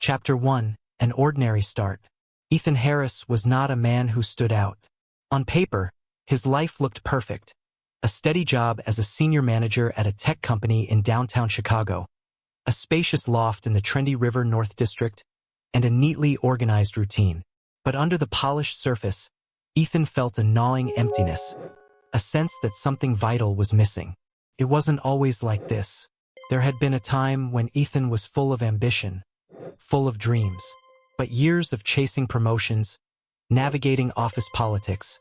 Chapter 1, An Ordinary Start. Ethan Harris was not a man who stood out. On paper, his life looked perfect. A steady job as a senior manager at a tech company in downtown Chicago, a spacious loft in the trendy River North District, and a neatly organized routine. But under the polished surface, Ethan felt a gnawing emptiness, a sense that something vital was missing. It wasn't always like this. There had been a time when Ethan was full of ambition, full of dreams. But years of chasing promotions, navigating office politics,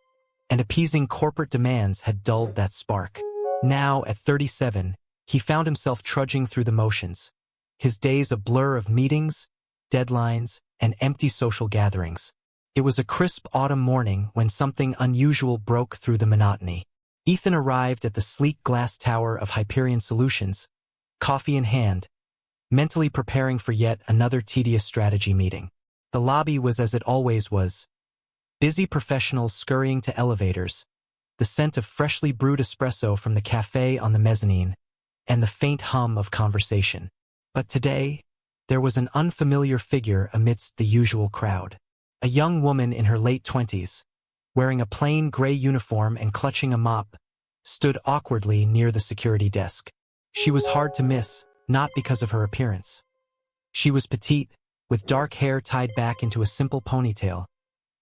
and appeasing corporate demands had dulled that spark. Now, at 37, he found himself trudging through the motions, his days a blur of meetings, deadlines, and empty social gatherings. It was a crisp autumn morning when something unusual broke through the monotony. Ethan arrived at the sleek glass tower of Hyperion Solutions, coffee in hand, mentally preparing for yet another tedious strategy meeting. The lobby was as it always was. Busy professionals scurrying to elevators, the scent of freshly brewed espresso from the cafe on the mezzanine, and the faint hum of conversation. But today, there was an unfamiliar figure amidst the usual crowd. A young woman in her late 20s, wearing a plain gray uniform and clutching a mop, stood awkwardly near the security desk. She was hard to miss, not because of her appearance. She was petite, with dark hair tied back into a simple ponytail,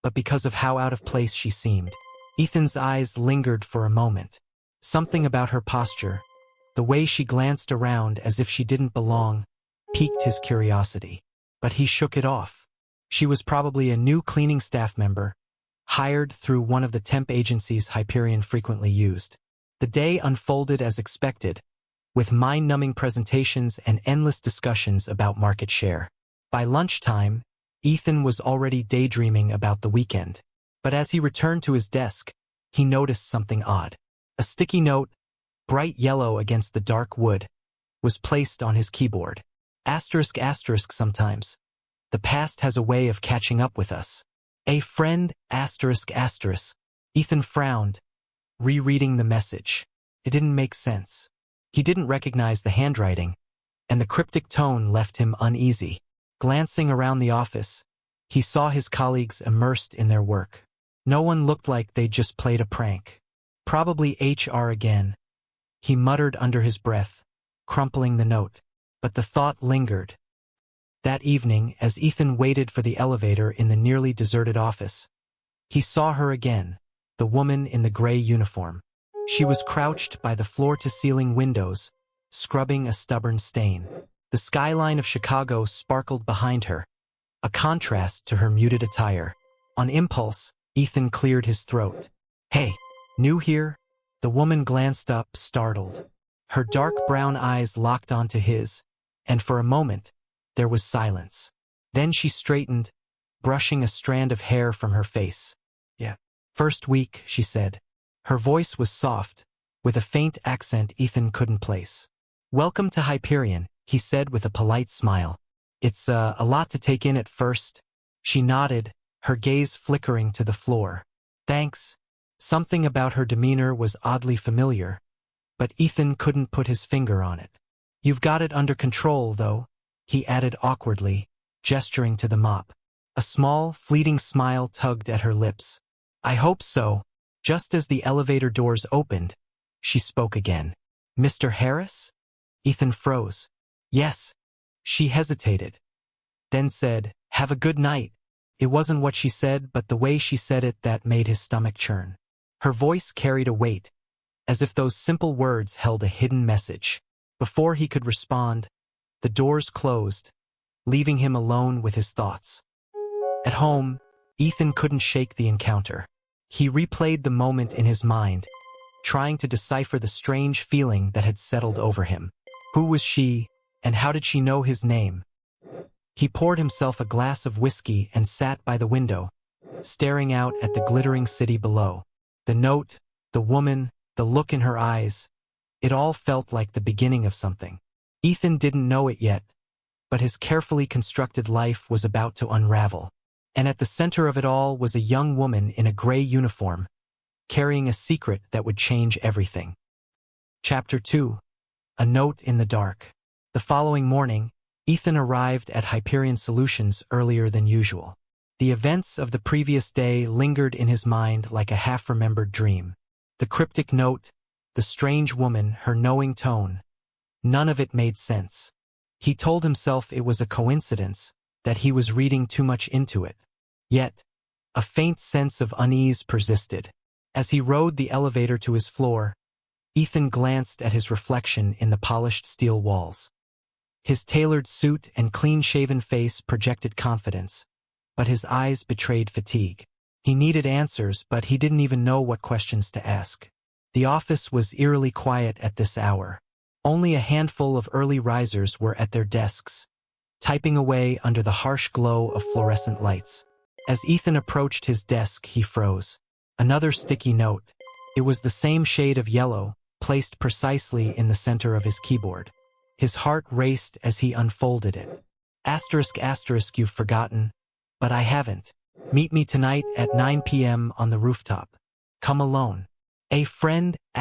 but because of how out of place she seemed. Ethan's eyes lingered for a moment. Something about her posture, the way she glanced around as if she didn't belong, piqued his curiosity. But he shook it off. She was probably a new cleaning staff member, hired through one of the temp agencies Hyperion frequently used. The day unfolded as expected, with mind-numbing presentations and endless discussions about market share. By lunchtime, Ethan was already daydreaming about the weekend. But as he returned to his desk, he noticed something odd. A sticky note, bright yellow against the dark wood, was placed on his keyboard. Asterisk asterisk sometimes. The past has a way of catching up with us. A friend, asterisk asterisk. Ethan frowned, rereading the message. It didn't make sense. He didn't recognize the handwriting, and the cryptic tone left him uneasy. Glancing around the office, he saw his colleagues immersed in their work. No one looked like they'd just played a prank. Probably HR again, he muttered under his breath, crumpling the note. But the thought lingered. That evening, as Ethan waited for the elevator in the nearly deserted office, he saw her again, the woman in the gray uniform. She was crouched by the floor-to-ceiling windows, scrubbing a stubborn stain. The skyline of Chicago sparkled behind her, a contrast to her muted attire. On impulse, Ethan cleared his throat. "Hey, new here?" The woman glanced up, startled. Her dark brown eyes locked onto his, and for a moment, there was silence. Then she straightened, brushing a strand of hair from her face. "Yeah. First week," she said. Her voice was soft, with a faint accent Ethan couldn't place. "Welcome to Hyperion," he said with a polite smile. "It's a lot to take in at first." She nodded, her gaze flickering to the floor. "Thanks." Something about her demeanor was oddly familiar, but Ethan couldn't put his finger on it. "You've got it under control, though," he added awkwardly, gesturing to the mop. A small, fleeting smile tugged at her lips. "I hope so." Just as the elevator doors opened, she spoke again. "Mr. Harris?" Ethan froze. "Yes." She hesitated, then said, "Have a good night." It wasn't what she said, but the way she said it that made his stomach churn. Her voice carried a weight, as if those simple words held a hidden message. Before he could respond, the doors closed, leaving him alone with his thoughts. At home, Ethan couldn't shake the encounter. He replayed the moment in his mind, trying to decipher the strange feeling that had settled over him. Who was she, and how did she know his name? He poured himself a glass of whiskey and sat by the window, staring out at the glittering city below. The note, the woman, the look in her eyes, it all felt like the beginning of something. Ethan didn't know it yet, but his carefully constructed life was about to unravel. And at the center of it all was a young woman in a gray uniform, carrying a secret that would change everything. Chapter 2. A Note in the Dark. The following morning, Ethan arrived at Hyperion Solutions earlier than usual. The events of the previous day lingered in his mind like a half-remembered dream. The cryptic note, the strange woman, her knowing tone. None of it made sense. He told himself it was a coincidence, that he was reading too much into it. Yet, a faint sense of unease persisted. As he rode the elevator to his floor, Ethan glanced at his reflection in the polished steel walls. His tailored suit and clean-shaven face projected confidence, but his eyes betrayed fatigue. He needed answers, but he didn't even know what questions to ask. The office was eerily quiet at this hour. Only a handful of early risers were at their desks, typing away under the harsh glow of fluorescent lights. As Ethan approached his desk, he froze. Another sticky note. It was the same shade of yellow, placed precisely in the center of his keyboard. His heart raced as he unfolded it. ***, you've forgotten, but I haven't. Meet me tonight at 9 p.m. on the rooftop. Come alone. A friend, ***.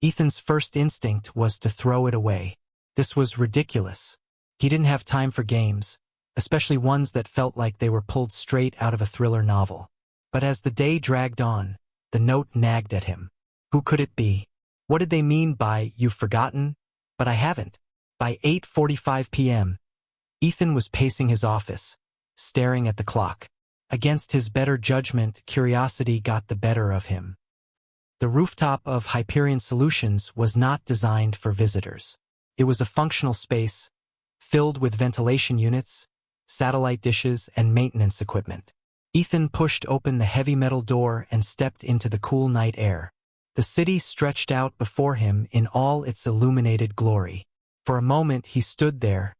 Ethan's first instinct was to throw it away. This was ridiculous. He didn't have time for games, especially ones that felt like they were pulled straight out of a thriller novel. But as the day dragged on, the note nagged at him. Who could it be? What did they mean by, "You've forgotten, but I haven't"? By 8:45 p.m., Ethan was pacing his office, staring at the clock. Against his better judgment, curiosity got the better of him. The rooftop of Hyperion Solutions was not designed for visitors. It was a functional space, filled with ventilation units, satellite dishes, and maintenance equipment. Ethan pushed open the heavy metal door and stepped into the cool night air. The city stretched out before him in all its illuminated glory. For a moment he stood there,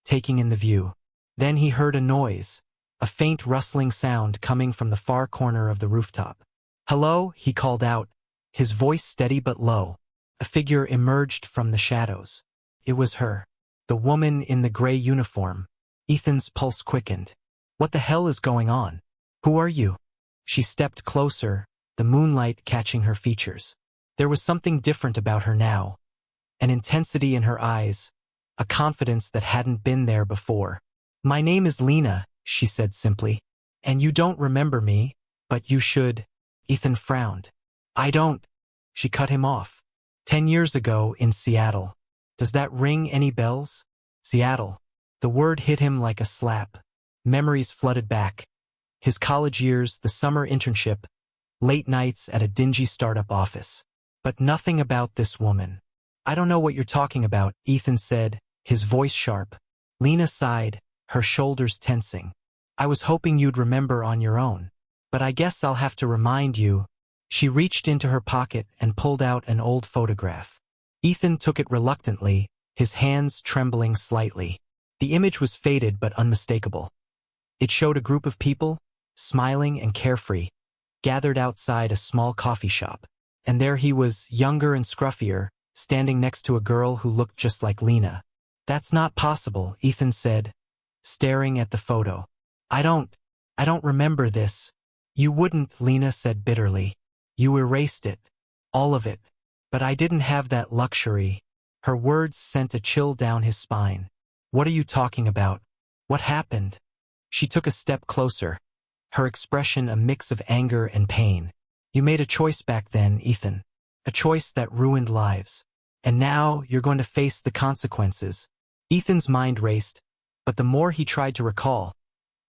taking in the view. Then he heard a noise, a faint rustling sound coming from the far corner of the rooftop. "Hello," he called out, his voice steady but low. A figure emerged from the shadows. It was her, the woman in the gray uniform. Ethan's pulse quickened. What the hell is going on? Who are you? She stepped closer, the moonlight catching her features. There was something different about her now. An intensity in her eyes, a confidence that hadn't been there before. "My name is Lena," she said simply. "And you don't remember me, but you should." Ethan frowned. "I don't." She cut him off. 10 years ago in Seattle. Does that ring any bells? Seattle. The word hit him like a slap. Memories flooded back. His college years, the summer internship, late nights at a dingy startup office. But nothing about this woman. "I don't know what you're talking about," Ethan said, his voice sharp. Lena sighed, her shoulders tensing. "I was hoping you'd remember on your own. But I guess I'll have to remind you." She reached into her pocket and pulled out an old photograph. Ethan took it reluctantly, his hands trembling slightly. The image was faded but unmistakable. It showed a group of people, smiling and carefree, gathered outside a small coffee shop. And there he was, younger and scruffier, standing next to a girl who looked just like Lena. "That's not possible," Ethan said, staring at the photo. I don't remember this." "You wouldn't," Lena said bitterly. "You erased it. All of it. But I didn't have that luxury." Her words sent a chill down his spine. "What are you talking about? What happened?" She took a step closer, her expression a mix of anger and pain. "You made a choice back then, Ethan. A choice that ruined lives. And now you're going to face the consequences." Ethan's mind raced, but the more he tried to recall,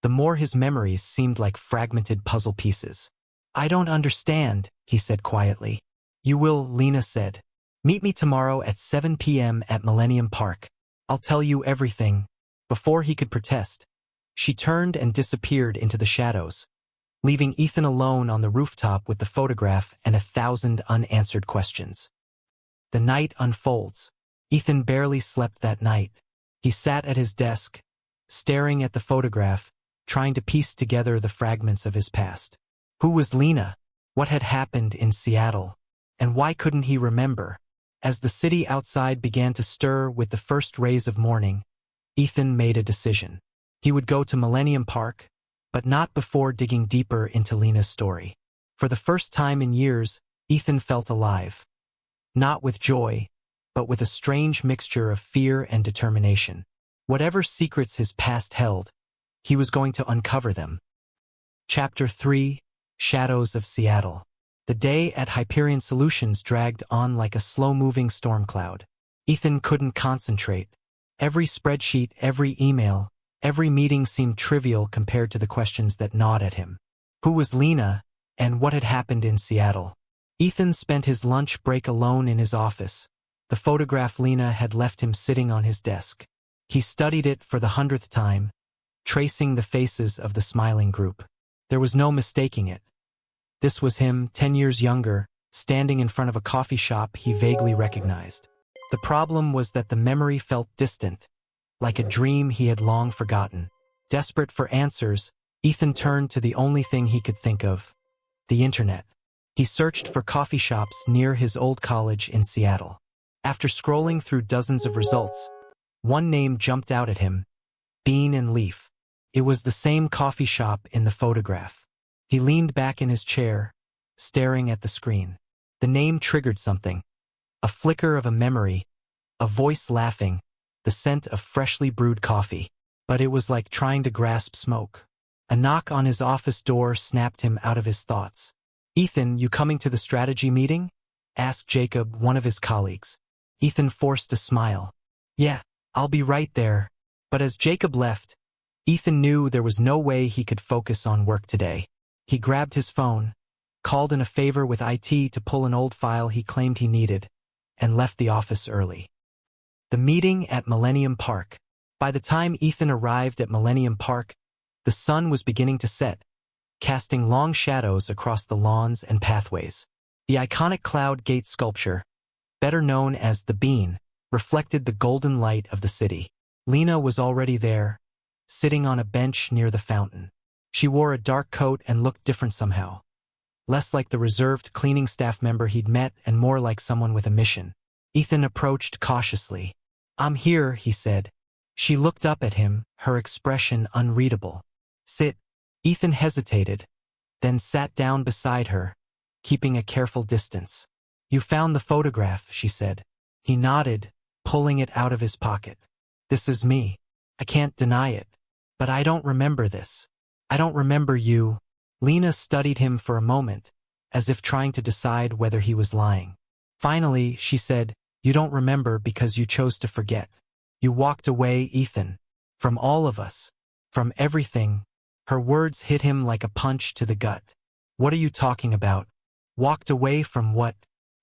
the more his memories seemed like fragmented puzzle pieces. "I don't understand," he said quietly. "You will," Lena said. "Meet me tomorrow at 7 p.m. at Millennium Park. I'll tell you everything." Before he could protest, she turned and disappeared into the shadows, leaving Ethan alone on the rooftop with the photograph and 1,000 unanswered questions. The night unfolds. Ethan barely slept that night. He sat at his desk, staring at the photograph, trying to piece together the fragments of his past. Who was Lena? What had happened in Seattle? And why couldn't he remember? As the city outside began to stir with the first rays of morning, Ethan made a decision. He would go to Millennium Park, but not before digging deeper into Lena's story. For the first time in years, Ethan felt alive. Not with joy, but with a strange mixture of fear and determination. Whatever secrets his past held, he was going to uncover them. Chapter 3: Shadows of Seattle. The day at Hyperion Solutions dragged on like a slow-moving storm cloud. Ethan couldn't concentrate. Every spreadsheet, every email, every meeting seemed trivial compared to the questions that gnawed at him. Who was Lena, and what had happened in Seattle? Ethan spent his lunch break alone in his office. The photograph Lena had left him sitting on his desk. He studied it for the 100th time, tracing the faces of the smiling group. There was no mistaking it. This was him, 10 years younger, standing in front of a coffee shop he vaguely recognized. The problem was that the memory felt distant, like a dream he had long forgotten. Desperate for answers, Ethan turned to the only thing he could think of: the internet. He searched for coffee shops near his old college in Seattle. After scrolling through dozens of results, one name jumped out at him: Bean and Leaf. It was the same coffee shop in the photograph. He leaned back in his chair, staring at the screen. The name triggered something. A flicker of a memory, a voice laughing, the scent of freshly brewed coffee. But it was like trying to grasp smoke. A knock on his office door snapped him out of his thoughts. "Ethan, you coming to the strategy meeting?" asked Jacob, one of his colleagues. Ethan forced a smile. "Yeah, I'll be right there." But as Jacob left, Ethan knew there was no way he could focus on work today. He grabbed his phone, called in a favor with IT to pull an old file he claimed he needed, and left the office early. The meeting at Millennium Park. By the time Ethan arrived at Millennium Park, the sun was beginning to set, casting long shadows across the lawns and pathways. The iconic Cloud Gate sculpture, better known as the Bean, reflected the golden light of the city. Lena was already there, sitting on a bench near the fountain. She wore a dark coat and looked different somehow. Less like the reserved cleaning staff member he'd met and more like someone with a mission. Ethan approached cautiously. "I'm here," he said. She looked up at him, her expression unreadable. "Sit." Ethan hesitated, then sat down beside her, keeping a careful distance. "You found the photograph," she said. He nodded, pulling it out of his pocket. "This is me. I can't deny it. But I don't remember this. I don't remember you." Lena studied him for a moment, as if trying to decide whether he was lying. Finally, she said, "You don't remember because you chose to forget. You walked away, Ethan. From all of us. From everything." Her words hit him like a punch to the gut. "What are you talking about? Walked away from what?"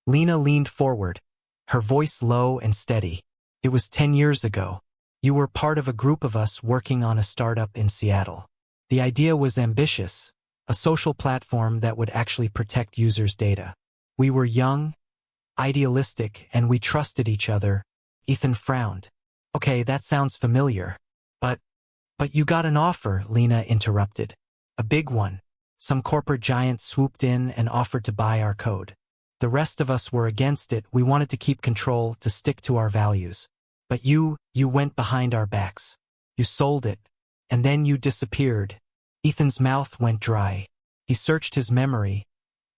Lena leaned forward, her voice low and steady. "It was 10 years ago. You were part of a group of us working on a startup in Seattle. The idea was ambitious, a social platform that would actually protect users' data. We were young, idealistic, and we trusted each other." Ethan frowned. "Okay, that sounds familiar. But you got an offer," Lena interrupted. "A big one. Some corporate giant swooped in and offered to buy our code. The rest of us were against it. We wanted to keep control, to stick to our values. But you went behind our backs. You sold it. And then you disappeared." Ethan's mouth went dry. He searched his memory,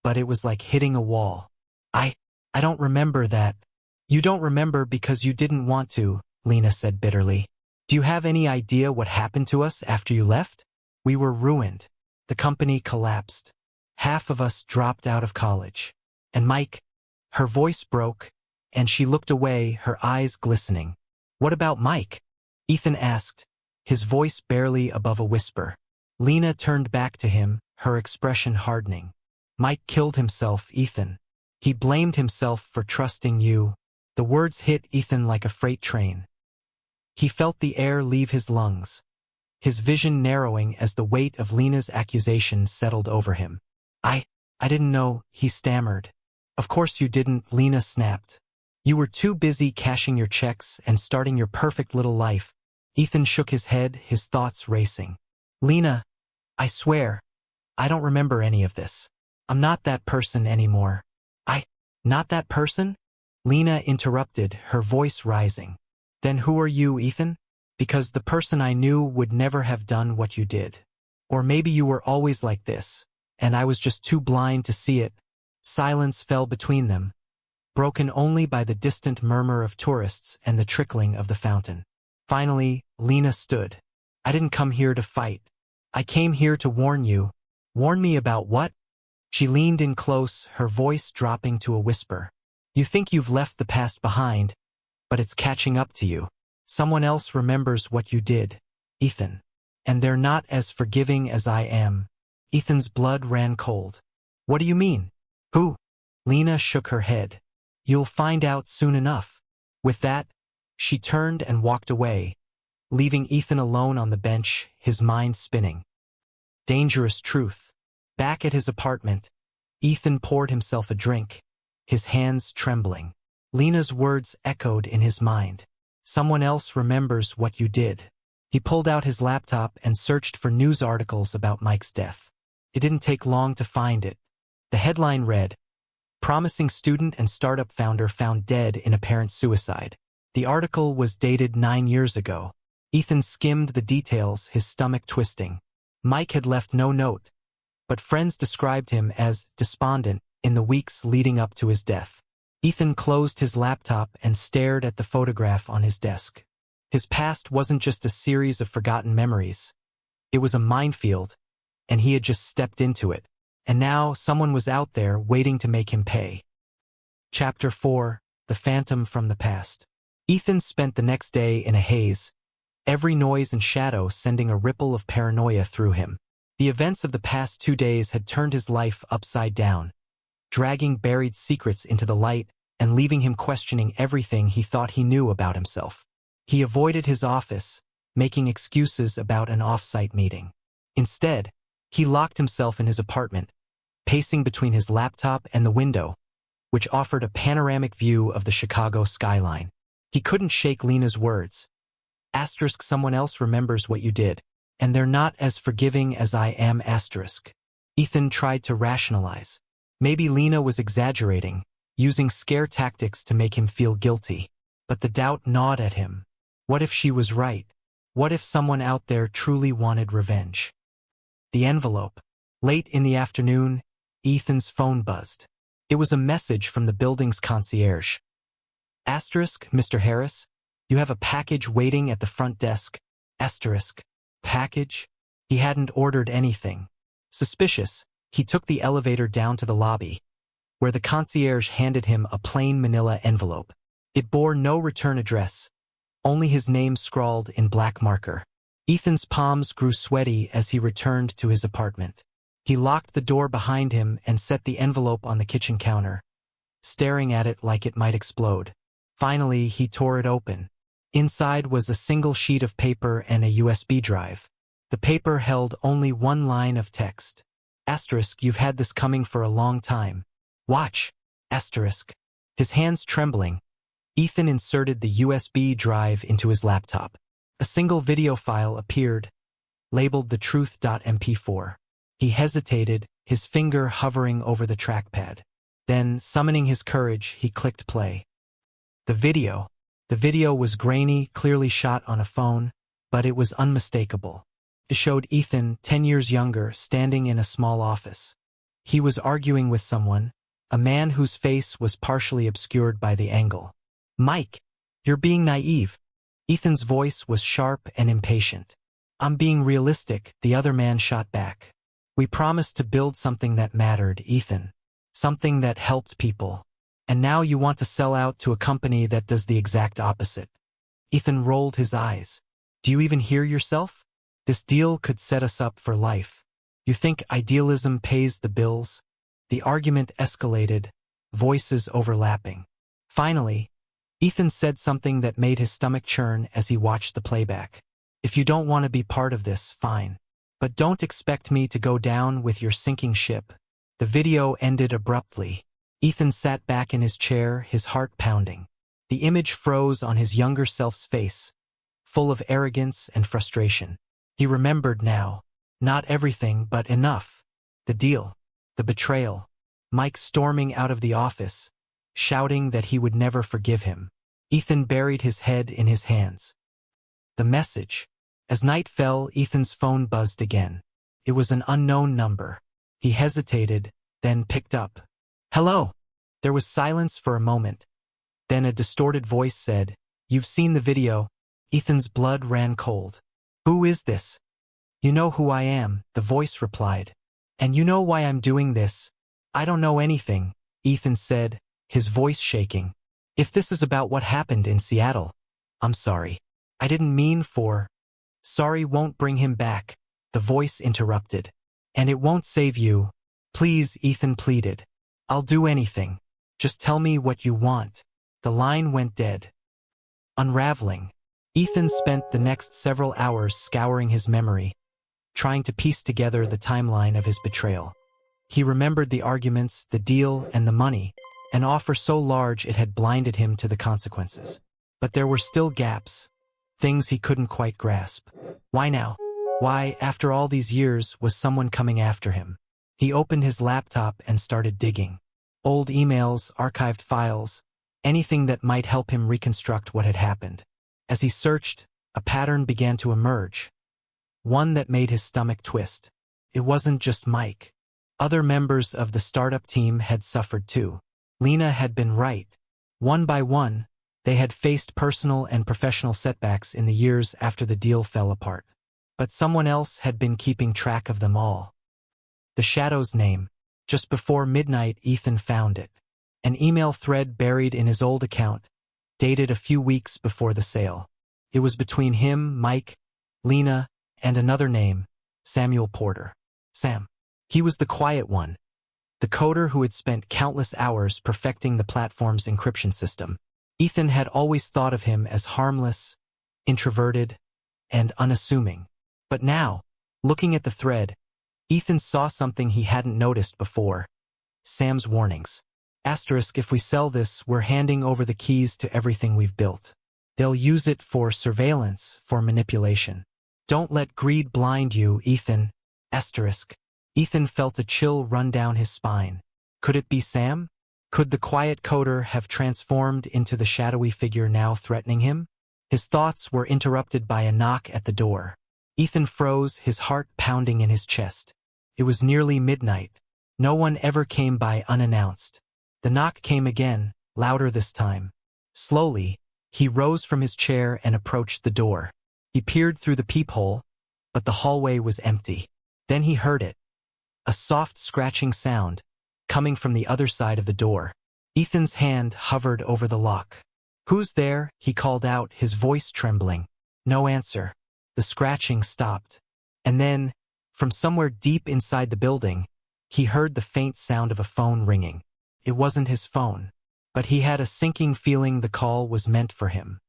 but it was like hitting a wall. I don't remember that." "You don't remember because you didn't want to," Lena said bitterly. "Do you have any idea what happened to us after you left? We were ruined. The company collapsed. Half of us dropped out of college. And Mike..." Her voice broke, and she looked away, her eyes glistening. "What about Mike?" Ethan asked, his voice barely above a whisper. Lena turned back to him, her expression hardening. "Mike killed himself, Ethan. He blamed himself for trusting you." The words hit Ethan like a freight train. He felt the air leave his lungs, his vision narrowing as the weight of Lena's accusation settled over him. I didn't know," he stammered. "Of course you didn't," Lena snapped. "You were too busy cashing your checks and starting your perfect little life." Ethan shook his head, his thoughts racing. "Lena, I swear, I don't remember any of this. I'm not that person anymore." Not that person?" Lena interrupted, her voice rising. "Then who are you, Ethan? Because the person I knew would never have done what you did. Or maybe you were always like this, and I was just too blind to see it." Silence fell between them, broken only by the distant murmur of tourists and the trickling of the fountain. Finally, Lena stood. I didn't come here to fight. I came here to warn you. Warn me about what? She leaned in close, her voice dropping to a whisper. You think you've left the past behind, but it's catching up to you. Someone else remembers what you did, Ethan. And they're not as forgiving as I am. Ethan's blood ran cold. What do you mean? Who? Lena shook her head. You'll find out soon enough. With that, she turned and walked away, leaving Ethan alone on the bench, his mind spinning. Dangerous truth. Back at his apartment, Ethan poured himself a drink, his hands trembling. Lena's words echoed in his mind. Someone else remembers what you did. He pulled out his laptop and searched for news articles about Mike's death. It didn't take long to find it. The headline read, Promising student and startup founder found dead in apparent suicide. The article was dated 9 years ago. Ethan skimmed the details, his stomach twisting. Mike had left no note, but friends described him as despondent in the weeks leading up to his death. Ethan closed his laptop and stared at the photograph on his desk. His past wasn't just a series of forgotten memories. It was a minefield, and he had just stepped into it. And now someone was out there waiting to make him pay. Chapter 4: The Phantom from the Past. Ethan spent the next day in a haze, every noise and shadow sending a ripple of paranoia through him. The events of the past 2 days had turned his life upside down, dragging buried secrets into the light and leaving him questioning everything he thought he knew about himself. He avoided his office, making excuses about an off-site meeting. Instead, he locked himself in his apartment, pacing between his laptop and the window, which offered a panoramic view of the Chicago skyline. He couldn't shake Lena's words. Asterisk, someone else remembers what you did, and they're not as forgiving as I am, asterisk. Ethan tried to rationalize. Maybe Lena was exaggerating, using scare tactics to make him feel guilty. But the doubt gnawed at him. What if she was right? What if someone out there truly wanted revenge? The envelope. Late in the afternoon, Ethan's phone buzzed. It was a message from the building's concierge. Asterisk, Mr. Harris, you have a package waiting at the front desk. Asterisk. Package? He hadn't ordered anything. Suspicious, he took the elevator down to the lobby, where the concierge handed him a plain manila envelope. It bore no return address, only his name scrawled in black marker. Ethan's palms grew sweaty as he returned to his apartment. He locked the door behind him and set the envelope on the kitchen counter, staring at it like it might explode. Finally, he tore it open. Inside was a single sheet of paper and a USB drive. The paper held only one line of text. Asterisk, you've had this coming for a long time. Watch. Asterisk. His hands trembling, Ethan inserted the USB drive into his laptop. A single video file appeared, labeled the truth.mp4. He hesitated, his finger hovering over the trackpad. Then, summoning his courage, he clicked play. The video was grainy, clearly shot on a phone, but it was unmistakable. It showed Ethan, 10 years younger, standing in a small office. He was arguing with someone, a man whose face was partially obscured by the angle. Mike, you're being naive. Ethan's voice was sharp and impatient. I'm being realistic, the other man shot back. We promised to build something that mattered, Ethan. Something that helped people. And now you want to sell out to a company that does the exact opposite. Ethan rolled his eyes. Do you even hear yourself? This deal could set us up for life. You think idealism pays the bills? The argument escalated, voices overlapping. Finally, Ethan said something that made his stomach churn as he watched the playback. If you don't want to be part of this, fine. But don't expect me to go down with your sinking ship. The video ended abruptly. Ethan sat back in his chair, his heart pounding. The image froze on his younger self's face, full of arrogance and frustration. He remembered now. Not everything, but enough. The deal. The betrayal. Mike storming out of the office, shouting that he would never forgive him. Ethan buried his head in his hands. The message. As night fell, Ethan's phone buzzed again. It was an unknown number. He hesitated, then picked up. Hello. There was silence for a moment. Then a distorted voice said, You've seen the video. Ethan's blood ran cold. "Who is this?" "You know who I am," the voice replied. "And you know why I'm doing this." "I don't know anything," Ethan said, his voice shaking. "If this is about what happened in Seattle, I'm sorry. I didn't mean for—" "Sorry won't bring him back," the voice interrupted. "And it won't save you." "Please," Ethan pleaded. "I'll do anything. Just tell me what you want." The line went dead. Unraveling. Ethan spent the next several hours scouring his memory, trying to piece together the timeline of his betrayal. He remembered the arguments, the deal, and the money, an offer so large it had blinded him to the consequences. But there were still gaps, things he couldn't quite grasp. Why now? Why, after all these years, was someone coming after him? He opened his laptop and started digging. Old emails, archived files, anything that might help him reconstruct what had happened. As he searched, a pattern began to emerge, one that made his stomach twist. It wasn't just Mike. Other members of the startup team had suffered too. Lena had been right. One by one, they had faced personal and professional setbacks in the years after the deal fell apart. But someone else had been keeping track of them all. The Shadow's name. Just before midnight, Ethan found it. An email thread buried in his old account, dated a few weeks before the sale. It was between him, Mike, Lena, and another name, Samuel Porter. Sam. He was the quiet one, the coder who had spent countless hours perfecting the platform's encryption system. Ethan had always thought of him as harmless, introverted, and unassuming. But now, looking at the thread, Ethan saw something he hadn't noticed before. Sam's warnings. Asterisk, if we sell this, we're handing over the keys to everything we've built. They'll use it for surveillance, for manipulation. Don't let greed blind you, Ethan. Asterisk. Ethan felt a chill run down his spine. Could it be Sam? Could the quiet coder have transformed into the shadowy figure now threatening him? His thoughts were interrupted by a knock at the door. Ethan froze, his heart pounding in his chest. It was nearly midnight. No one ever came by unannounced. The knock came again, louder this time. Slowly, he rose from his chair and approached the door. He peered through the peephole, but the hallway was empty. Then he heard it. A soft scratching sound, coming from the other side of the door. Ethan's hand hovered over the lock. "Who's there?" he called out, his voice trembling. No answer. The scratching stopped. And then, from somewhere deep inside the building, he heard the faint sound of a phone ringing. It wasn't his phone, but he had a sinking feeling the call was meant for him.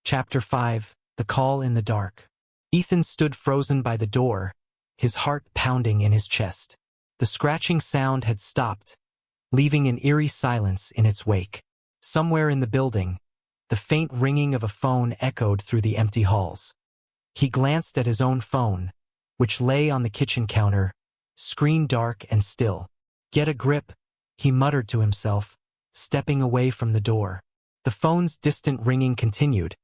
Chapter 5. The Call in the Dark. Ethan stood frozen by the door, his heart pounding in his chest. The scratching sound had stopped, leaving an eerie silence in its wake. Somewhere in the building, the faint ringing of a phone echoed through the empty halls. He glanced at his own phone, which lay on the kitchen counter, screen dark and still. "Get a grip," he muttered to himself, stepping away from the door. The phone's distant ringing continued,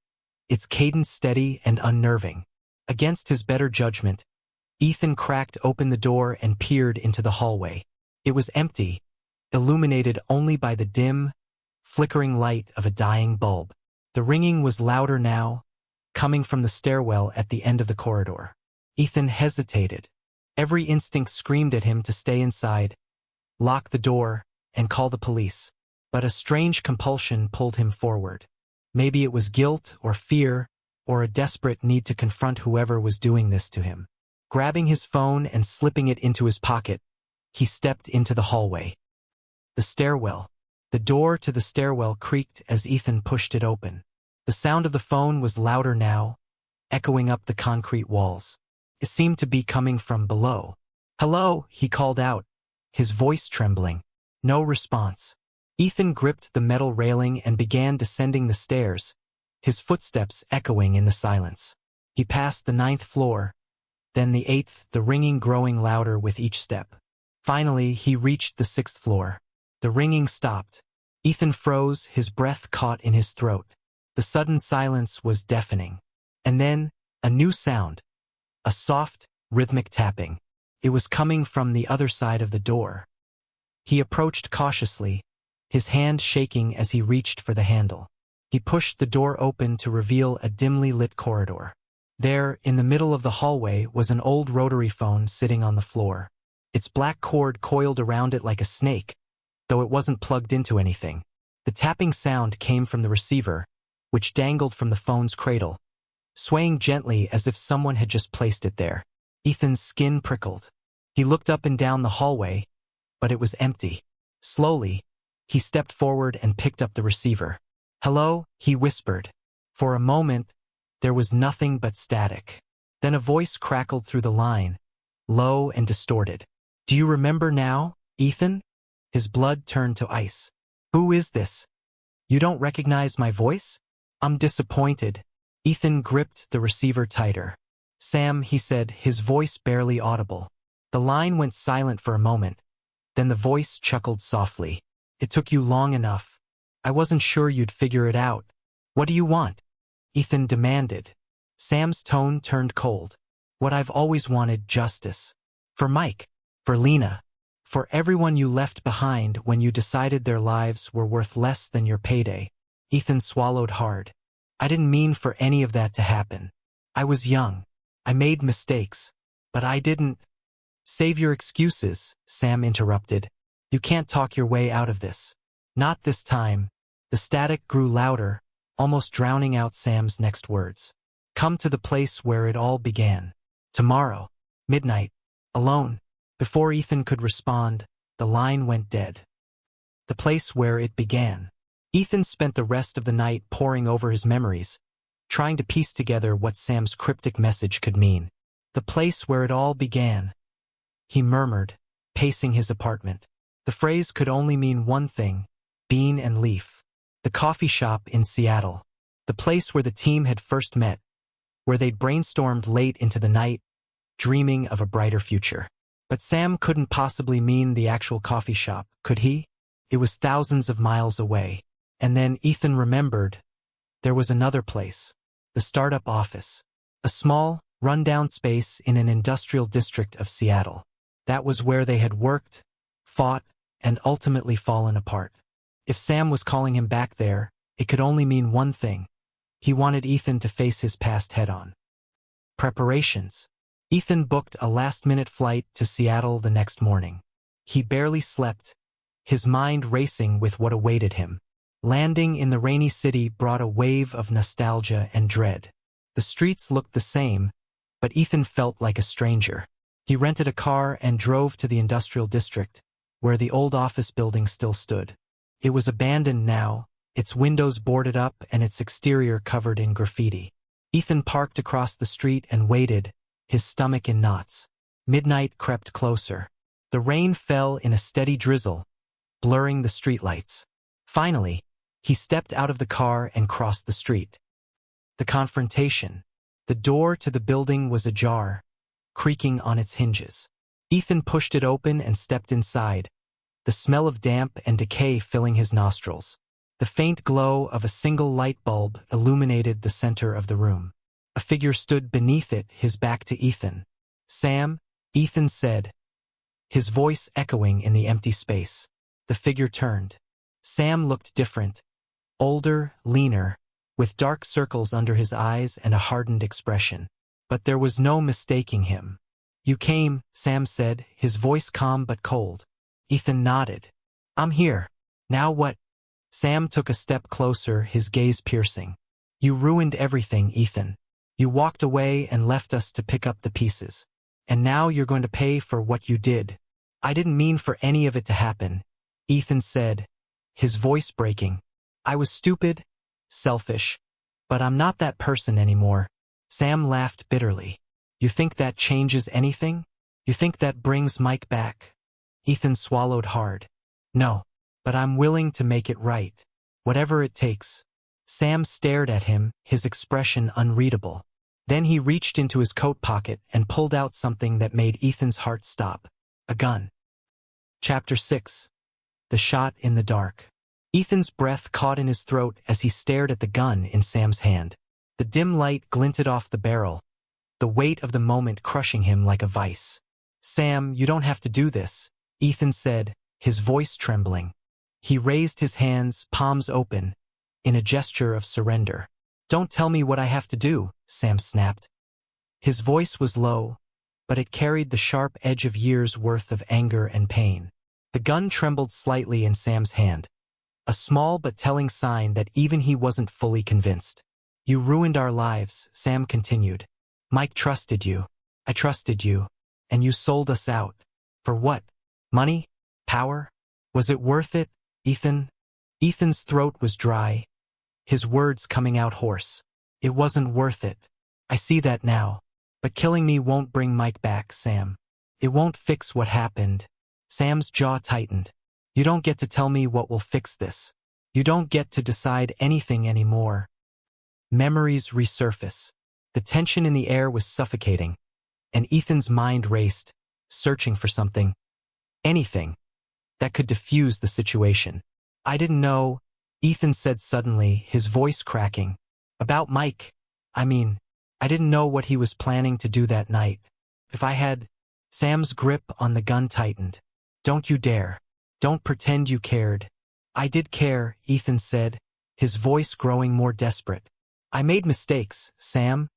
its cadence steady and unnerving. Against his better judgment, Ethan cracked open the door and peered into the hallway. It was empty, illuminated only by the dim, flickering light of a dying bulb. The ringing was louder now, coming from the stairwell at the end of the corridor. Ethan hesitated. Every instinct screamed at him to stay inside, lock the door, and call the police. But a strange compulsion pulled him forward. Maybe it was guilt or fear, or a desperate need to confront whoever was doing this to him. Grabbing his phone and slipping it into his pocket, he stepped into the hallway. The stairwell. The door to the stairwell creaked as Ethan pushed it open. The sound of the phone was louder now, echoing up the concrete walls. It seemed to be coming from below. "Hello," he called out, his voice trembling. No response. Ethan gripped the metal railing and began descending the stairs, his footsteps echoing in the silence. He passed the 9th floor, then the 8th, the ringing growing louder with each step. Finally, he reached the 6th floor. The ringing stopped. Ethan froze, his breath caught in his throat. The sudden silence was deafening. And then, a new sound. A soft, rhythmic tapping. It was coming from the other side of the door. He approached cautiously, his hand shaking as he reached for the handle. He pushed the door open to reveal a dimly lit corridor. There, in the middle of the hallway, was an old rotary phone sitting on the floor. Its black cord coiled around it like a snake, though it wasn't plugged into anything. The tapping sound came from the receiver, which dangled from the phone's cradle, swaying gently as if someone had just placed it there. Ethan's skin prickled. He looked up and down the hallway, but it was empty. Slowly, he stepped forward and picked up the receiver. "Hello," he whispered. For a moment, there was nothing but static. Then a voice crackled through the line, low and distorted. "Do you remember now, Ethan?" His blood turned to ice. "Who is this? You don't recognize my voice?" "I'm disappointed." Ethan gripped the receiver tighter. "Sam," he said, his voice barely audible. The line went silent for a moment. Then the voice chuckled softly. "It took you long enough. I wasn't sure you'd figure it out. What do you want?" Ethan demanded. Sam's tone turned cold. "What I've always wanted, justice. For Mike. For Lena. For everyone you left behind when you decided their lives were worth less than your payday." Ethan swallowed hard. "I didn't mean for any of that to happen. I was young. I made mistakes. But I didn't—" "Save your excuses," Sam interrupted. "You can't talk your way out of this. Not this time." The static grew louder, almost drowning out Sam's next words. "Come to the place where it all began. Tomorrow. Midnight. Alone." Before Ethan could respond, the line went dead. The place where it began. Ethan spent the rest of the night poring over his memories, trying to piece together what Sam's cryptic message could mean. "The place where it all began," he murmured, pacing his apartment. The phrase could only mean one thing: bean and leaf. The coffee shop in Seattle. The place where the team had first met, where they'd brainstormed late into the night, dreaming of a brighter future. But Sam couldn't possibly mean the actual coffee shop, could he? It was thousands of miles away. And then Ethan remembered there was another place. The startup office. A small, run-down space in an industrial district of Seattle. That was where they had worked, fought, and ultimately fallen apart. If Sam was calling him back there, it could only mean one thing. He wanted Ethan to face his past head-on. Preparations. Ethan booked a last-minute flight to Seattle the next morning. He barely slept, his mind racing with what awaited him. Landing in the rainy city brought a wave of nostalgia and dread. The streets looked the same, but Ethan felt like a stranger. He rented a car and drove to the industrial district, where the old office building still stood. It was abandoned now, its windows boarded up and its exterior covered in graffiti. Ethan parked across the street and waited, his stomach in knots. Midnight crept closer. The rain fell in a steady drizzle, blurring the streetlights. Finally, he stepped out of the car and crossed the street. The confrontation. The door to the building was ajar, creaking on its hinges. Ethan pushed it open and stepped inside, the smell of damp and decay filling his nostrils. The faint glow of a single light bulb illuminated the center of the room. A figure stood beneath it, his back to Ethan. "Sam," Ethan said, his voice echoing in the empty space. The figure turned. Sam looked different. Older, leaner, with dark circles under his eyes and a hardened expression. But there was no mistaking him. "You came," Sam said, his voice calm but cold. Ethan nodded. "I'm here. Now what?" Sam took a step closer, his gaze piercing. "You ruined everything, Ethan. You walked away and left us to pick up the pieces. And now you're going to pay for what you did." "I didn't mean for any of it to happen," Ethan said, his voice breaking. "I was stupid, selfish, but I'm not that person anymore." Sam laughed bitterly. "You think that changes anything? You think that brings Mike back?" Ethan swallowed hard. "No, but I'm willing to make it right. Whatever it takes." Sam stared at him, his expression unreadable. Then he reached into his coat pocket and pulled out something that made Ethan's heart stop. A gun. Chapter 6. The Shot in the Dark. Ethan's breath caught in his throat as he stared at the gun in Sam's hand. The dim light glinted off the barrel, the weight of the moment crushing him like a vice. "Sam, you don't have to do this," Ethan said, his voice trembling. He raised his hands, palms open, in a gesture of surrender. "Don't tell me what I have to do," Sam snapped. His voice was low, but it carried the sharp edge of years' worth of anger and pain. The gun trembled slightly in Sam's hand, a small but telling sign that even he wasn't fully convinced. "You ruined our lives," Sam continued. "Mike trusted you. I trusted you. And you sold us out. For what? Money? Power? Was it worth it, Ethan?" Ethan's throat was dry, his words coming out hoarse. "It wasn't worth it. I see that now. But killing me won't bring Mike back, Sam. It won't fix what happened." Sam's jaw tightened. "You don't get to tell me what will fix this. You don't get to decide anything anymore." Memories resurface. The tension in the air was suffocating, and Ethan's mind raced, searching for something, anything, that could diffuse the situation. "I didn't know," Ethan said suddenly, his voice cracking. "About Mike. I didn't know what he was planning to do that night. If I had—" Sam's grip on the gun tightened. "Don't you dare. Don't pretend you cared." "I did care," Ethan said, his voice growing more desperate. "I made mistakes, Sam,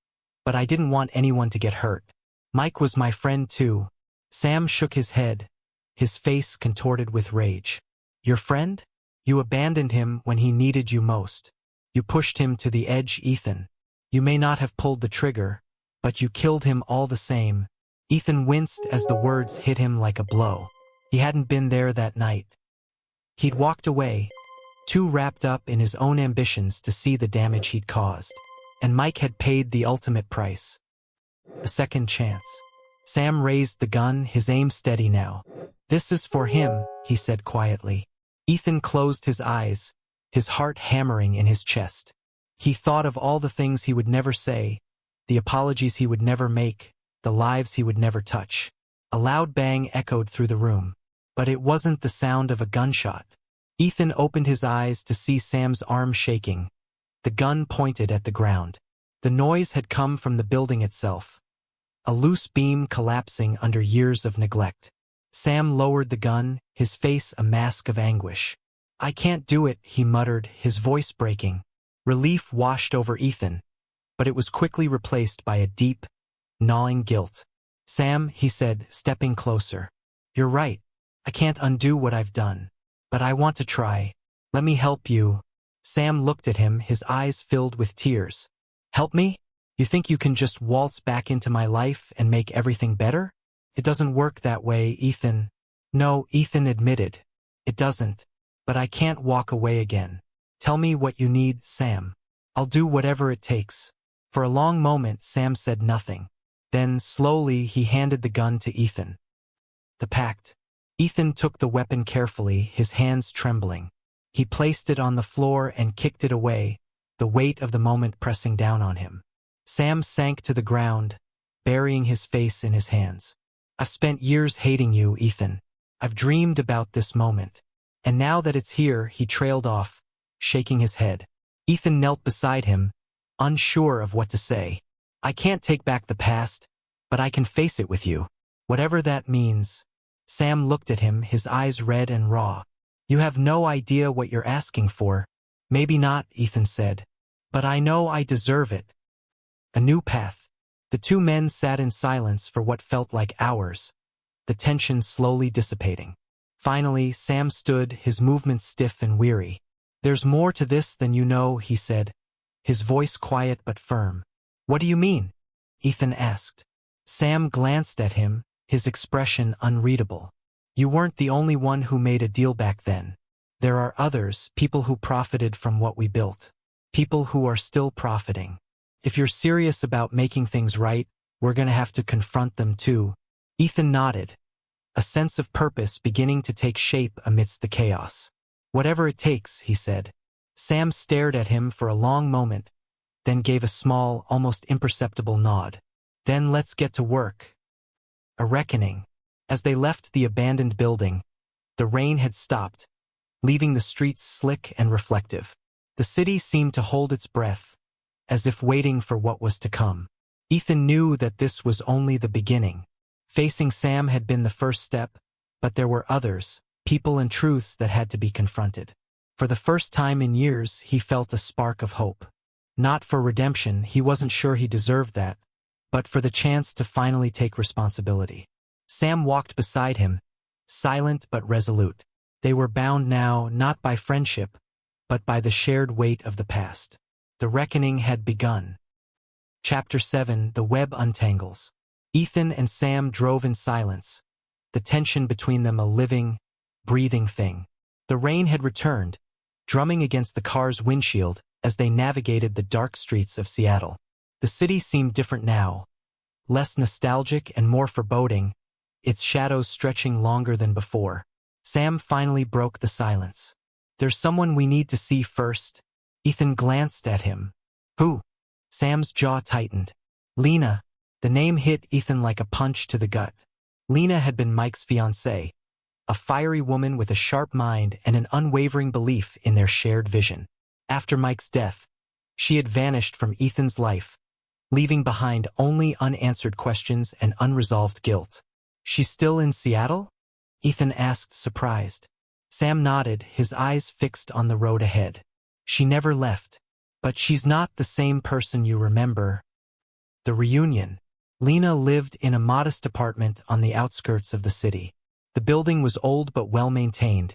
but I didn't want anyone to get hurt. Mike was my friend too." Sam shook his head, his face contorted with rage. "Your friend? You abandoned him when he needed you most. You pushed him to the edge, Ethan. You may not have pulled the trigger, but you killed him all the same." Ethan winced as the words hit him like a blow. He hadn't been there that night. He'd walked away, too wrapped up in his own ambitions to see the damage he'd caused. And Mike had paid the ultimate price. A second chance. Sam raised the gun, his aim steady now. "This is for him," he said quietly. Ethan closed his eyes, his heart hammering in his chest. He thought of all the things he would never say, the apologies he would never make, the lives he would never touch. A loud bang echoed through the room. But it wasn't the sound of a gunshot. Ethan opened his eyes to see Sam's arm shaking, the gun pointed at the ground. The noise had come from the building itself, a loose beam collapsing under years of neglect. Sam lowered the gun, his face a mask of anguish. "I can't do it," he muttered, his voice breaking. Relief washed over Ethan, but it was quickly replaced by a deep, gnawing guilt. "Sam," he said, stepping closer. "You're right. I can't undo what I've done. But I want to try. Let me help you." Sam looked at him, his eyes filled with tears. "Help me? You think you can just waltz back into my life and make everything better? It doesn't work that way, Ethan." "No," Ethan admitted. "It doesn't. But I can't walk away again. Tell me what you need, Sam. I'll do whatever it takes." For a long moment, Sam said nothing. Then, slowly, he handed the gun to Ethan. The pact. Ethan took the weapon carefully, his hands trembling. He placed it on the floor and kicked it away, the weight of the moment pressing down on him. Sam sank to the ground, burying his face in his hands. "I've spent years hating you, Ethan. I've dreamed about this moment. And now that it's here," he trailed off, shaking his head. Ethan knelt beside him, unsure of what to say. "I can't take back the past, but I can face it with you. Whatever that means." Sam looked at him, his eyes red and raw. "You have no idea what you're asking for." "Maybe not," Ethan said. "But I know I deserve it." A new path. The two men sat in silence for what felt like hours, the tension slowly dissipating. Finally, Sam stood, his movements stiff and weary. "There's more to this than you know," he said, his voice quiet but firm. "What do you mean?" Ethan asked. Sam glanced at him, his expression unreadable. "You weren't the only one who made a deal back then. There are others, people who profited from what we built. People who are still profiting. If you're serious about making things right, we're gonna have to confront them too." Ethan nodded, a sense of purpose beginning to take shape amidst the chaos. "Whatever it takes," he said. Sam stared at him for a long moment, then gave a small, almost imperceptible nod. "Then let's get to work." A reckoning. As they left the abandoned building, the rain had stopped, leaving the streets slick and reflective. The city seemed to hold its breath, as if waiting for what was to come. Ethan knew that this was only the beginning. Facing Sam had been the first step, but there were others, people and truths that had to be confronted. For the first time in years, he felt a spark of hope. Not for redemption, he wasn't sure he deserved that, but for the chance to finally take responsibility. Sam walked beside him, silent but resolute. They were bound now not by friendship, but by the shared weight of the past. The reckoning had begun. Chapter 7: The Web Untangles. Ethan and Sam drove in silence, the tension between them a living, breathing thing. The rain had returned, drumming against the car's windshield as they navigated the dark streets of Seattle. The city seemed different now, less nostalgic and more foreboding, its shadows stretching longer than before. Sam finally broke the silence. "There's someone we need to see first." Ethan glanced at him. "Who?" Sam's jaw tightened. "Lena." The name hit Ethan like a punch to the gut. Lena had been Mike's fiancée, a fiery woman with a sharp mind and an unwavering belief in their shared vision. After Mike's death, she had vanished from Ethan's life, leaving behind only unanswered questions and unresolved guilt. "She's still in Seattle?" Ethan asked, surprised. Sam nodded, his eyes fixed on the road ahead. "She never left. But she's not the same person you remember." The reunion. Lena lived in a modest apartment on the outskirts of the city. The building was old but well-maintained.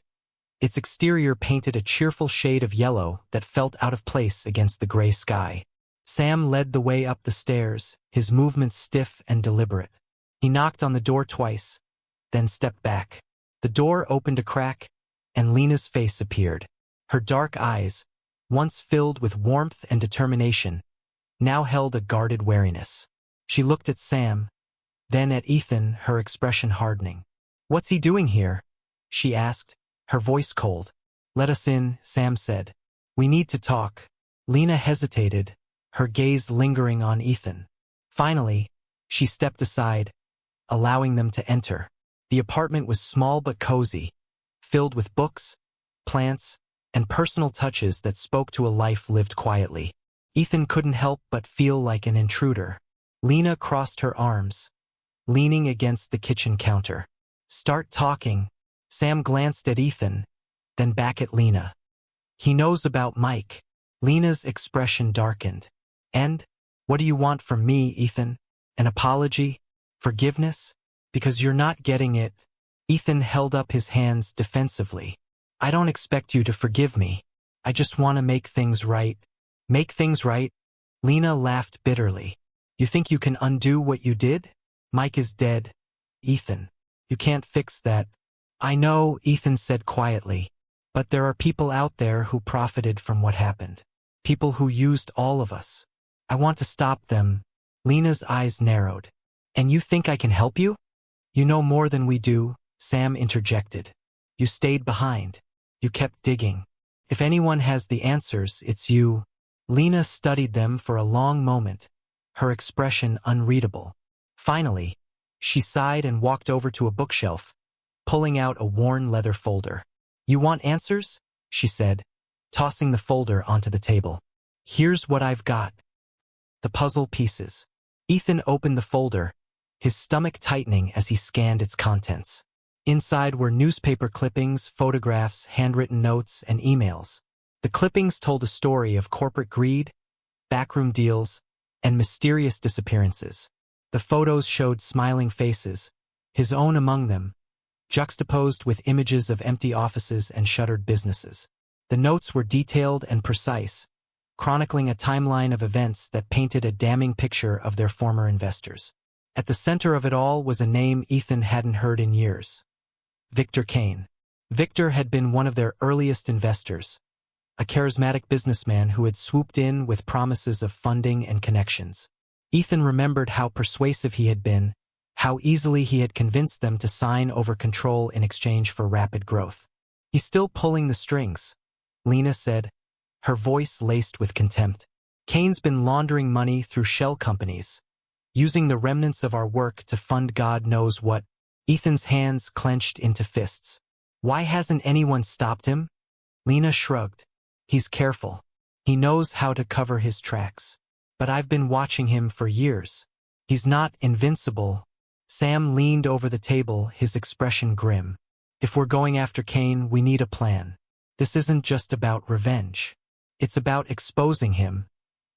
Its exterior painted a cheerful shade of yellow that felt out of place against the gray sky. Sam led the way up the stairs, his movements stiff and deliberate. He knocked on the door twice, then stepped back. The door opened a crack, and Lena's face appeared. Her dark eyes, once filled with warmth and determination, now held a guarded wariness. She looked at Sam, then at Ethan, her expression hardening. "What's he doing here?" she asked, her voice cold. "Let us in," Sam said. "We need to talk." Lena hesitated, her gaze lingering on Ethan. Finally, she stepped aside, allowing them to enter. The apartment was small but cozy, filled with books, plants, and personal touches that spoke to a life lived quietly. Ethan couldn't help but feel like an intruder. Lena crossed her arms, leaning against the kitchen counter. "Start talking." Sam glanced at Ethan, then back at Lena. "He knows about Mike." Lena's expression darkened. "And? What do you want from me, Ethan? An apology? Forgiveness? Because you're not getting it." Ethan held up his hands defensively. "I don't expect you to forgive me. I just want to make things right." "Make things right?" Lena laughed bitterly. "You think you can undo what you did? Mike is dead, Ethan. You can't fix that." "I know," Ethan said quietly, "but there are people out there who profited from what happened. People who used all of us. I want to stop them." Lena's eyes narrowed. "And you think I can help you?" "You know more than we do," Sam interjected. "You stayed behind. You kept digging. If anyone has the answers, it's you." Lena studied them for a long moment, her expression unreadable. Finally, she sighed and walked over to a bookshelf, pulling out a worn leather folder. "You want answers?" she said, tossing the folder onto the table. "Here's what I've got." The puzzle pieces. Ethan opened the folder, his stomach tightening as he scanned its contents. Inside were newspaper clippings, photographs, handwritten notes, and emails. The clippings told a story of corporate greed, backroom deals, and mysterious disappearances. The photos showed smiling faces, his own among them, juxtaposed with images of empty offices and shuttered businesses. The notes were detailed and precise, chronicling a timeline of events that painted a damning picture of their former investors. At the center of it all was a name Ethan hadn't heard in years: Victor Kane. Victor had been one of their earliest investors, a charismatic businessman who had swooped in with promises of funding and connections. Ethan remembered how persuasive he had been, how easily he had convinced them to sign over control in exchange for rapid growth. "He's still pulling the strings," Lena said, her voice laced with contempt. "Kane's been laundering money through shell companies, using the remnants of our work to fund God knows what." Ethan's hands clenched into fists. "Why hasn't anyone stopped him?" Lena shrugged. "He's careful. He knows how to cover his tracks. But I've been watching him for years. He's not invincible." Sam leaned over the table, his expression grim. "If we're going after Kane, we need a plan. This isn't just about revenge. It's about exposing him,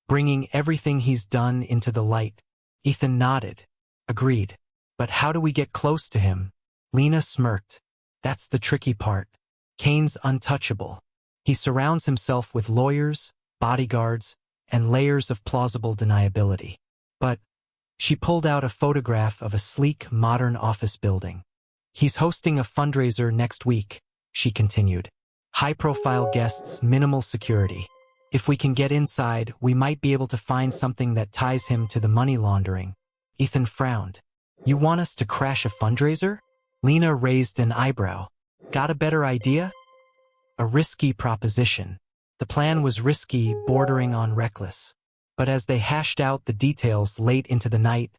bringing everything he's done into the light. Ethan nodded. Agreed. But how do we get close to him? Lena smirked. That's the tricky part. Kane's untouchable. He surrounds himself with lawyers, bodyguards, and layers of plausible deniability. But she pulled out a photograph of a sleek, modern office building. He's hosting a fundraiser next week, she continued. High-profile guests, minimal security. If we can get inside, we might be able to find something that ties him to the money laundering. Ethan frowned. You want us to crash a fundraiser? Lena raised an eyebrow. Got a better idea? A risky proposition. The plan was risky, bordering on reckless. But as they hashed out the details late into the night,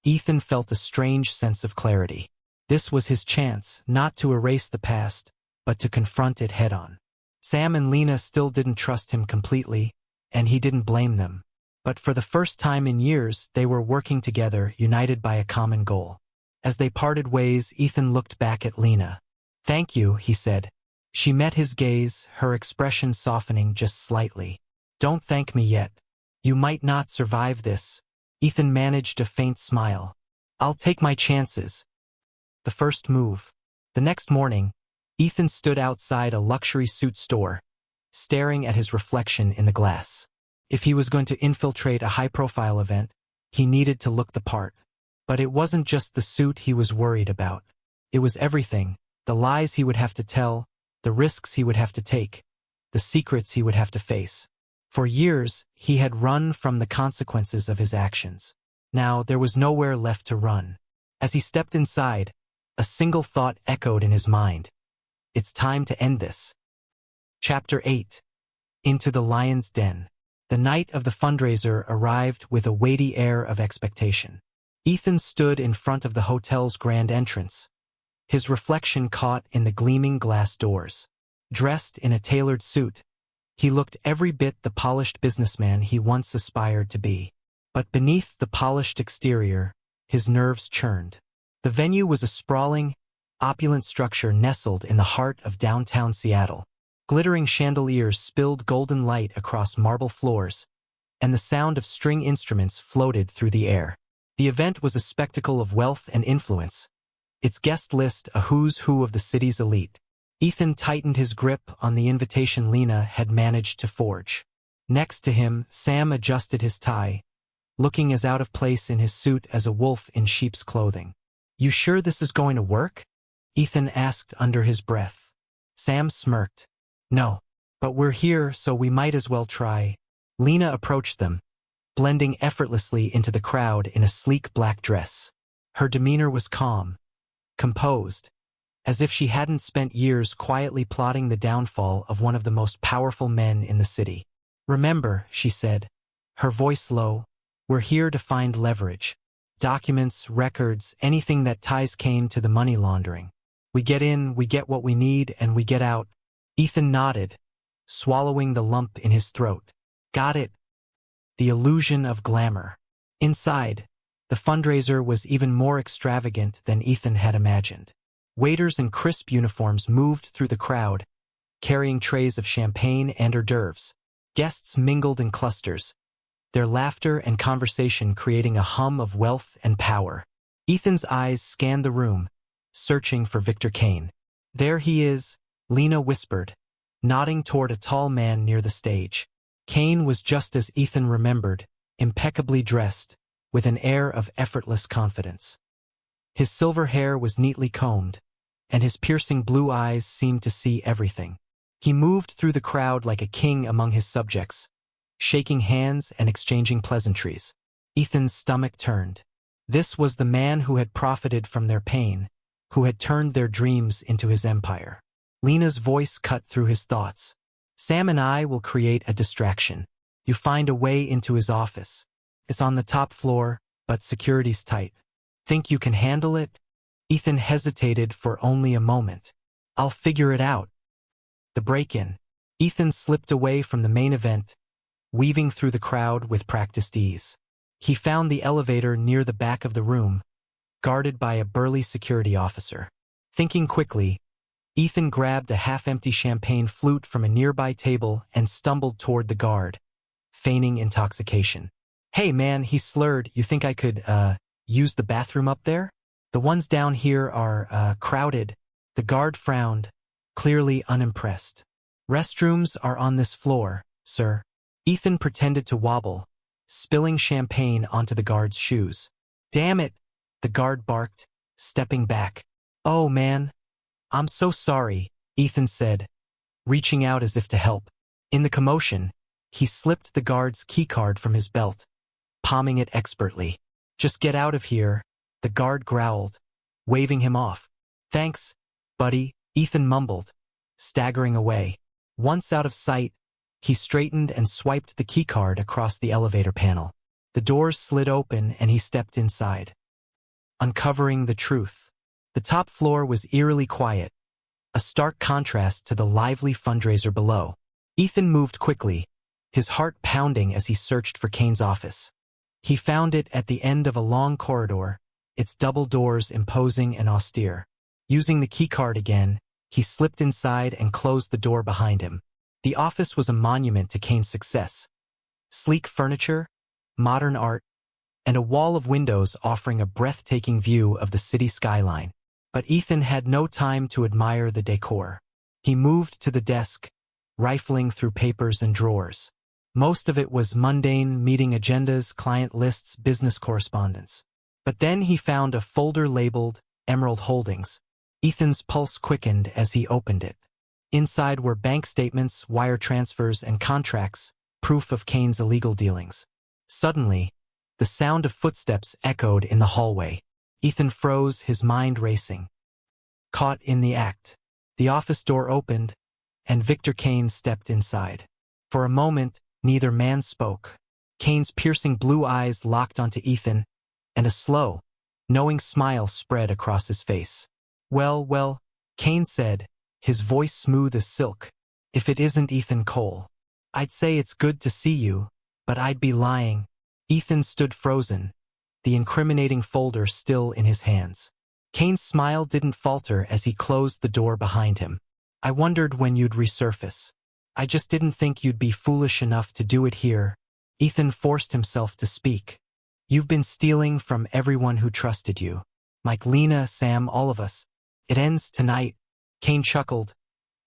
Ethan felt a strange sense of clarity. This was his chance, not to erase the past, but to confront it head-on. Sam and Lena still didn't trust him completely, and he didn't blame them. But for the first time in years, they were working together, united by a common goal. As they parted ways, Ethan looked back at Lena. Thank you, he said. She met his gaze, her expression softening just slightly. Don't thank me yet. You might not survive this. Ethan managed a faint smile. I'll take my chances. The first move. The next morning, Ethan stood outside a luxury suit store, staring at his reflection in the glass. If he was going to infiltrate a high-profile event, he needed to look the part. But it wasn't just the suit he was worried about. It was everything, the lies he would have to tell, the risks he would have to take, the secrets he would have to face. For years, he had run from the consequences of his actions. Now, there was nowhere left to run. As he stepped inside, a single thought echoed in his mind. It's time to end this. Chapter 8. Into the Lion's Den. The night of the fundraiser arrived with a weighty air of expectation. Ethan stood in front of the hotel's grand entrance, his reflection caught in the gleaming glass doors. Dressed in a tailored suit, he looked every bit the polished businessman he once aspired to be. But beneath the polished exterior, his nerves churned. The venue was a sprawling, opulent structure nestled in the heart of downtown Seattle. Glittering chandeliers spilled golden light across marble floors, and the sound of string instruments floated through the air. The event was a spectacle of wealth and influence, its guest list a who's who of the city's elite. Ethan tightened his grip on the invitation Lena had managed to forge. Next to him, Sam adjusted his tie, looking as out of place in his suit as a wolf in sheep's clothing. You sure this is going to work? Ethan asked under his breath. Sam smirked. No, but we're here, so we might as well try. Lena approached them, blending effortlessly into the crowd in a sleek black dress. Her demeanor was calm, composed, as if she hadn't spent years quietly plotting the downfall of one of the most powerful men in the city. Remember, she said, her voice low, we're here to find leverage. Documents, records, anything that ties Kane to the money laundering. We get in, we get what we need, and we get out. Ethan nodded, swallowing the lump in his throat. Got it. The illusion of glamour. Inside, the fundraiser was even more extravagant than Ethan had imagined. Waiters in crisp uniforms moved through the crowd, carrying trays of champagne and hors d'oeuvres. Guests mingled in clusters, their laughter and conversation creating a hum of wealth and power. Ethan's eyes scanned the room, searching for Victor Kane. There he is, Lena whispered, nodding toward a tall man near the stage. Kane was just as Ethan remembered, impeccably dressed, with an air of effortless confidence. His silver hair was neatly combed, and his piercing blue eyes seemed to see everything. He moved through the crowd like a king among his subjects, shaking hands and exchanging pleasantries. Ethan's stomach turned. This was the man who had profited from their pain, who had turned their dreams into his empire. Lena's voice cut through his thoughts. Sam and I will create a distraction. You find a way into his office. It's on the top floor, but security's tight. Think you can handle it? Ethan hesitated for only a moment. I'll figure it out. The break-in. Ethan slipped away from the main event, weaving through the crowd with practiced ease. He found the elevator near the back of the room, guarded by a burly security officer. Thinking quickly, Ethan grabbed a half-empty champagne flute from a nearby table and stumbled toward the guard, feigning intoxication. "Hey man," he slurred, "you think I could, use the bathroom up there? The ones down here are, crowded." The guard frowned, clearly unimpressed. "Restrooms are on this floor, sir." Ethan pretended to wobble, spilling champagne onto the guard's shoes. "Damn it," the guard barked, stepping back. "Oh man, I'm so sorry," Ethan said, reaching out as if to help. In the commotion, he slipped the guard's keycard from his belt, palming it expertly. "Just get out of here," the guard growled, waving him off. "Thanks, buddy," Ethan mumbled, staggering away. Once out of sight, he straightened and swiped the keycard across the elevator panel. The doors slid open and he stepped inside, uncovering the truth. The top floor was eerily quiet, a stark contrast to the lively fundraiser below. Ethan moved quickly, his heart pounding as he searched for Kane's office. He found it at the end of a long corridor, its double doors imposing and austere. Using the keycard again, he slipped inside and closed the door behind him. The office was a monument to Kane's success. Sleek furniture, modern art, and a wall of windows offering a breathtaking view of the city skyline. But Ethan had no time to admire the decor. He moved to the desk, rifling through papers and drawers. Most of it was mundane meeting agendas, client lists, business correspondence. But then he found a folder labeled Emerald Holdings. Ethan's pulse quickened as he opened it. Inside were bank statements, wire transfers, and contracts, proof of Kane's illegal dealings. Suddenly, the sound of footsteps echoed in the hallway. Ethan froze, his mind racing. Caught in the act, the office door opened, and Victor Kane stepped inside. For a moment, neither man spoke. Kane's piercing blue eyes locked onto Ethan, and a slow, knowing smile spread across his face. Well, Kane said, his voice smooth as silk. "If it isn't Ethan Cole, I'd say it's good to see you, but I'd be lying." Ethan stood frozen, the incriminating folder still in his hands. Kane's smile didn't falter as he closed the door behind him. "I wondered when you'd resurface. I just didn't think you'd be foolish enough to do it here." Ethan forced himself to speak. "You've been stealing from everyone who trusted you. Mike, Lena, Sam, all of us. It ends tonight." Kane chuckled,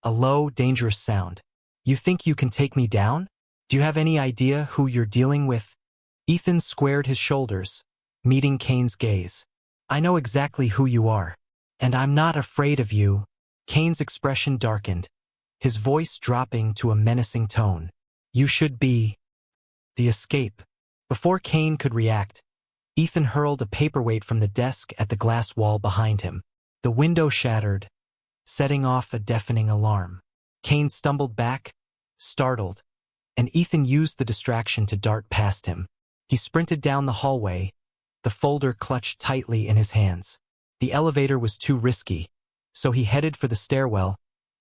a low, dangerous sound. "You think you can take me down? Do you have any idea who you're dealing with?" Ethan squared his shoulders, meeting Kane's gaze. "I know exactly who you are, and I'm not afraid of you." Kane's expression darkened, his voice dropping to a menacing tone. "You should be." The escape. Before Kane could react, Ethan hurled a paperweight from the desk at the glass wall behind him. The window shattered, setting off a deafening alarm. Kane stumbled back, startled, and Ethan used the distraction to dart past him. He sprinted down the hallway, the folder clutched tightly in his hands. The elevator was too risky, so he headed for the stairwell,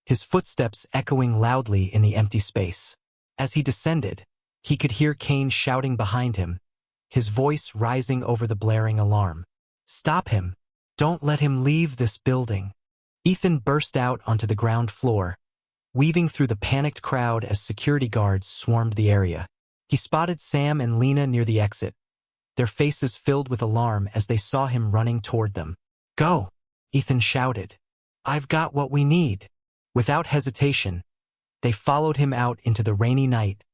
his footsteps echoing loudly in the empty space. As he descended, he could hear Kane shouting behind him, his voice rising over the blaring alarm. "Stop him! Don't let him leave this building!" Ethan burst out onto the ground floor, weaving through the panicked crowd as security guards swarmed the area. He spotted Sam and Lena near the exit, their faces filled with alarm as they saw him running toward them. "Go!" Ethan shouted. "I've got what we need." Without hesitation, they followed him out into the rainy night,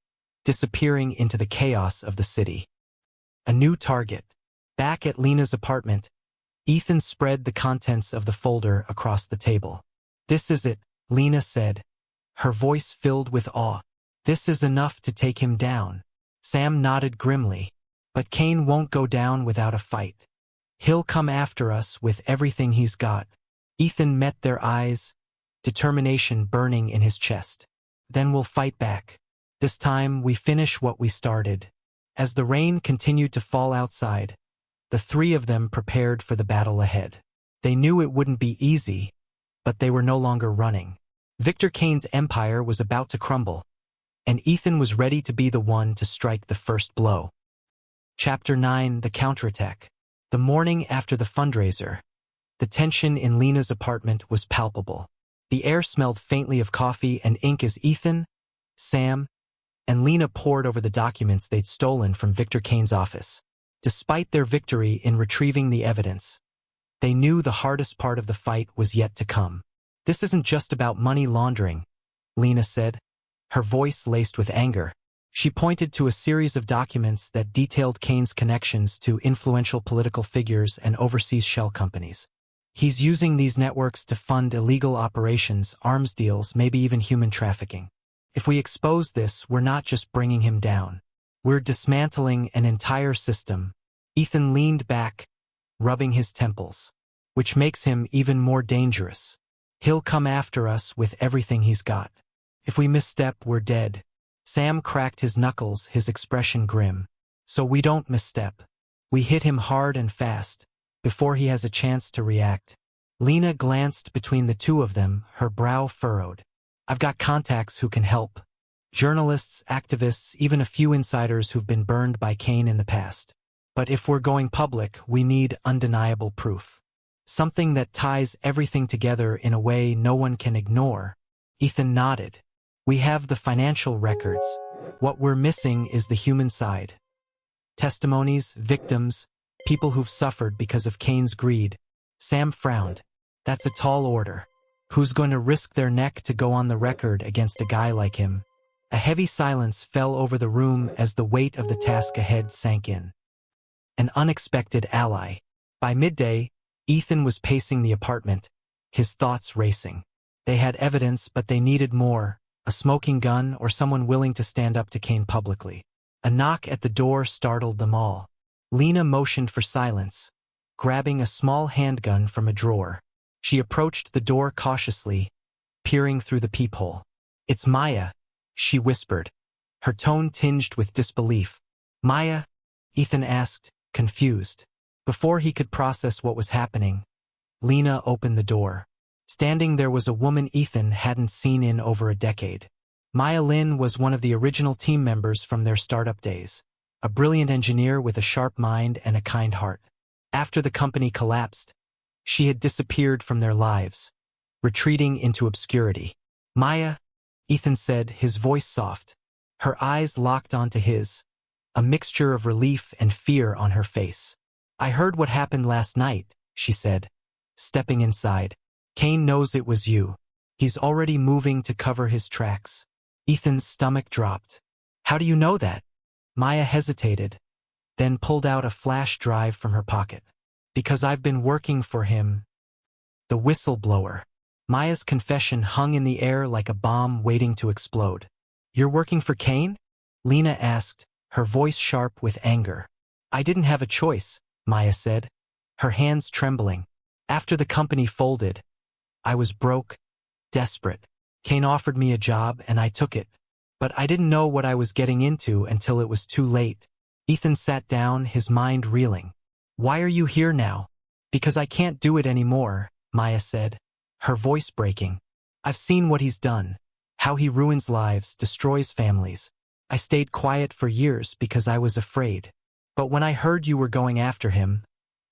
disappearing into the chaos of the city. A new target. Back at Lena's apartment, Ethan spread the contents of the folder across the table. "This is it," Lena said, her voice filled with awe. "This is enough to take him down." Sam nodded grimly. "But Kane won't go down without a fight. He'll come after us with everything he's got." Ethan met their eyes, determination burning in his chest. "Then we'll fight back. This time we finish what we started." As the rain continued to fall outside, the three of them prepared for the battle ahead. They knew it wouldn't be easy, but they were no longer running. Victor Kane's empire was about to crumble, and Ethan was ready to be the one to strike the first blow. Chapter 9: The Counterattack. The morning after the fundraiser, the tension in Lena's apartment was palpable. The air smelled faintly of coffee and ink as Ethan, Sam, and Lena pored over the documents they'd stolen from Victor Kane's office. Despite their victory in retrieving the evidence, they knew the hardest part of the fight was yet to come. "This isn't just about money laundering," Lena said, her voice laced with anger. She pointed to a series of documents that detailed Kane's connections to influential political figures and overseas shell companies. "He's using these networks to fund illegal operations, arms deals, maybe even human trafficking. If we expose this, we're not just bringing him down. We're dismantling an entire system." Ethan leaned back, rubbing his temples. "Which makes him even more dangerous. He'll come after us with everything he's got. If we misstep, we're dead." Sam cracked his knuckles, his expression grim. "So we don't misstep. We hit him hard and fast, before he has a chance to react." Lena glanced between the two of them, her brow furrowed. "I've got contacts who can help. Journalists, activists, even a few insiders who've been burned by Kane in the past. But if we're going public, we need undeniable proof. Something that ties everything together in a way no one can ignore." Ethan nodded. "We have the financial records. What we're missing is the human side. Testimonies, victims, people who've suffered because of Kane's greed." Sam frowned. "That's a tall order. Who's going to risk their neck to go on the record against a guy like him?" A heavy silence fell over the room as the weight of the task ahead sank in. An unexpected ally. By midday, Ethan was pacing the apartment, his thoughts racing. They had evidence, but they needed more. A smoking gun or someone willing to stand up to Kane publicly. A knock at the door startled them all. Lena motioned for silence, grabbing a small handgun from a drawer. She approached the door cautiously, peering through the peephole. "It's Maya," she whispered, her tone tinged with disbelief. "Maya?" Ethan asked, confused. Before he could process what was happening, Lena opened the door. Standing there was a woman Ethan hadn't seen in over a decade. Maya Lin was one of the original team members from their startup days, a brilliant engineer with a sharp mind and a kind heart. After the company collapsed, she had disappeared from their lives, retreating into obscurity. "Maya," Ethan said, his voice soft. Her eyes locked onto his, a mixture of relief and fear on her face. "I heard what happened last night," she said, stepping inside. "Kane knows it was you. He's already moving to cover his tracks." Ethan's stomach dropped. "How do you know that?" Maya hesitated, then pulled out a flash drive from her pocket. "Because I've been working for him." The whistleblower. Maya's confession hung in the air like a bomb waiting to explode. "You're working for Kane?" Lena asked, her voice sharp with anger. "I didn't have a choice," Maya said, her hands trembling. "After the company folded, I was broke, desperate. Kane offered me a job and I took it. But I didn't know what I was getting into until it was too late." Ethan sat down, his mind reeling. "Why are you here now?" "Because I can't do it anymore," Maya said, her voice breaking. "I've seen what he's done, how he ruins lives, destroys families. I stayed quiet for years because I was afraid. But when I heard you were going after him,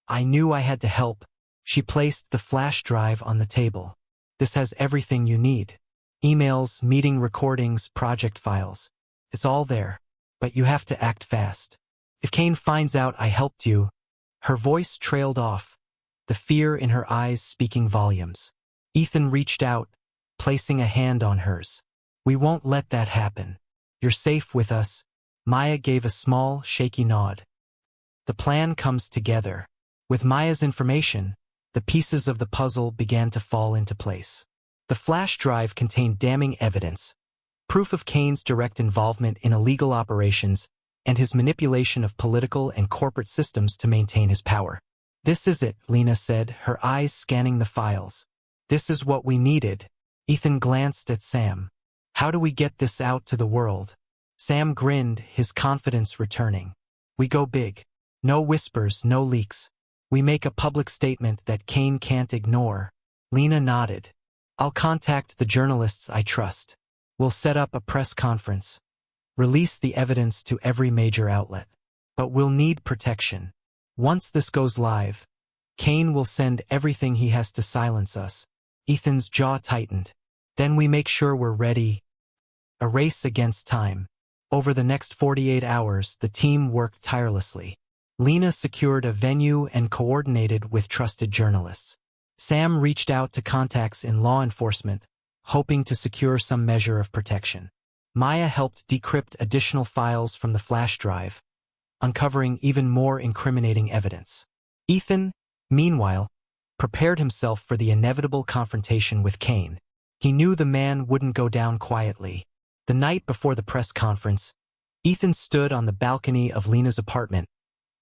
I knew I had to help." She placed the flash drive on the table. "This has everything you need. Emails, meeting recordings, project files. It's all there. But you have to act fast. If Kane finds out I helped you..." Her voice trailed off, the fear in her eyes speaking volumes. Ethan reached out, placing a hand on hers. "We won't let that happen. You're safe with us." Maya gave a small, shaky nod. The plan comes together. With Maya's information, the pieces of the puzzle began to fall into place. The flash drive contained damning evidence, proof of Kane's direct involvement in illegal operations and his manipulation of political and corporate systems to maintain his power. "This is it," Lena said, her eyes scanning the files. "This is what we needed." Ethan glanced at Sam. "How do we get this out to the world?" Sam grinned, his confidence returning. "We go big. No whispers, no leaks. We make a public statement that Kane can't ignore." Lena nodded. "I'll contact the journalists I trust. We'll set up a press conference. Release the evidence to every major outlet. But we'll need protection. Once this goes live, Kane will send everything he has to silence us. Ethan's jaw tightened. Then we make sure we're ready. A race against time. Over the next 48 hours, the team worked tirelessly. Lena secured a venue and coordinated with trusted journalists. Sam reached out to contacts in law enforcement, hoping to secure some measure of protection. Maya helped decrypt additional files from the flash drive, uncovering even more incriminating evidence. Ethan, meanwhile, prepared himself for the inevitable confrontation with Kane. He knew the man wouldn't go down quietly. The night before the press conference, Ethan stood on the balcony of Lena's apartment,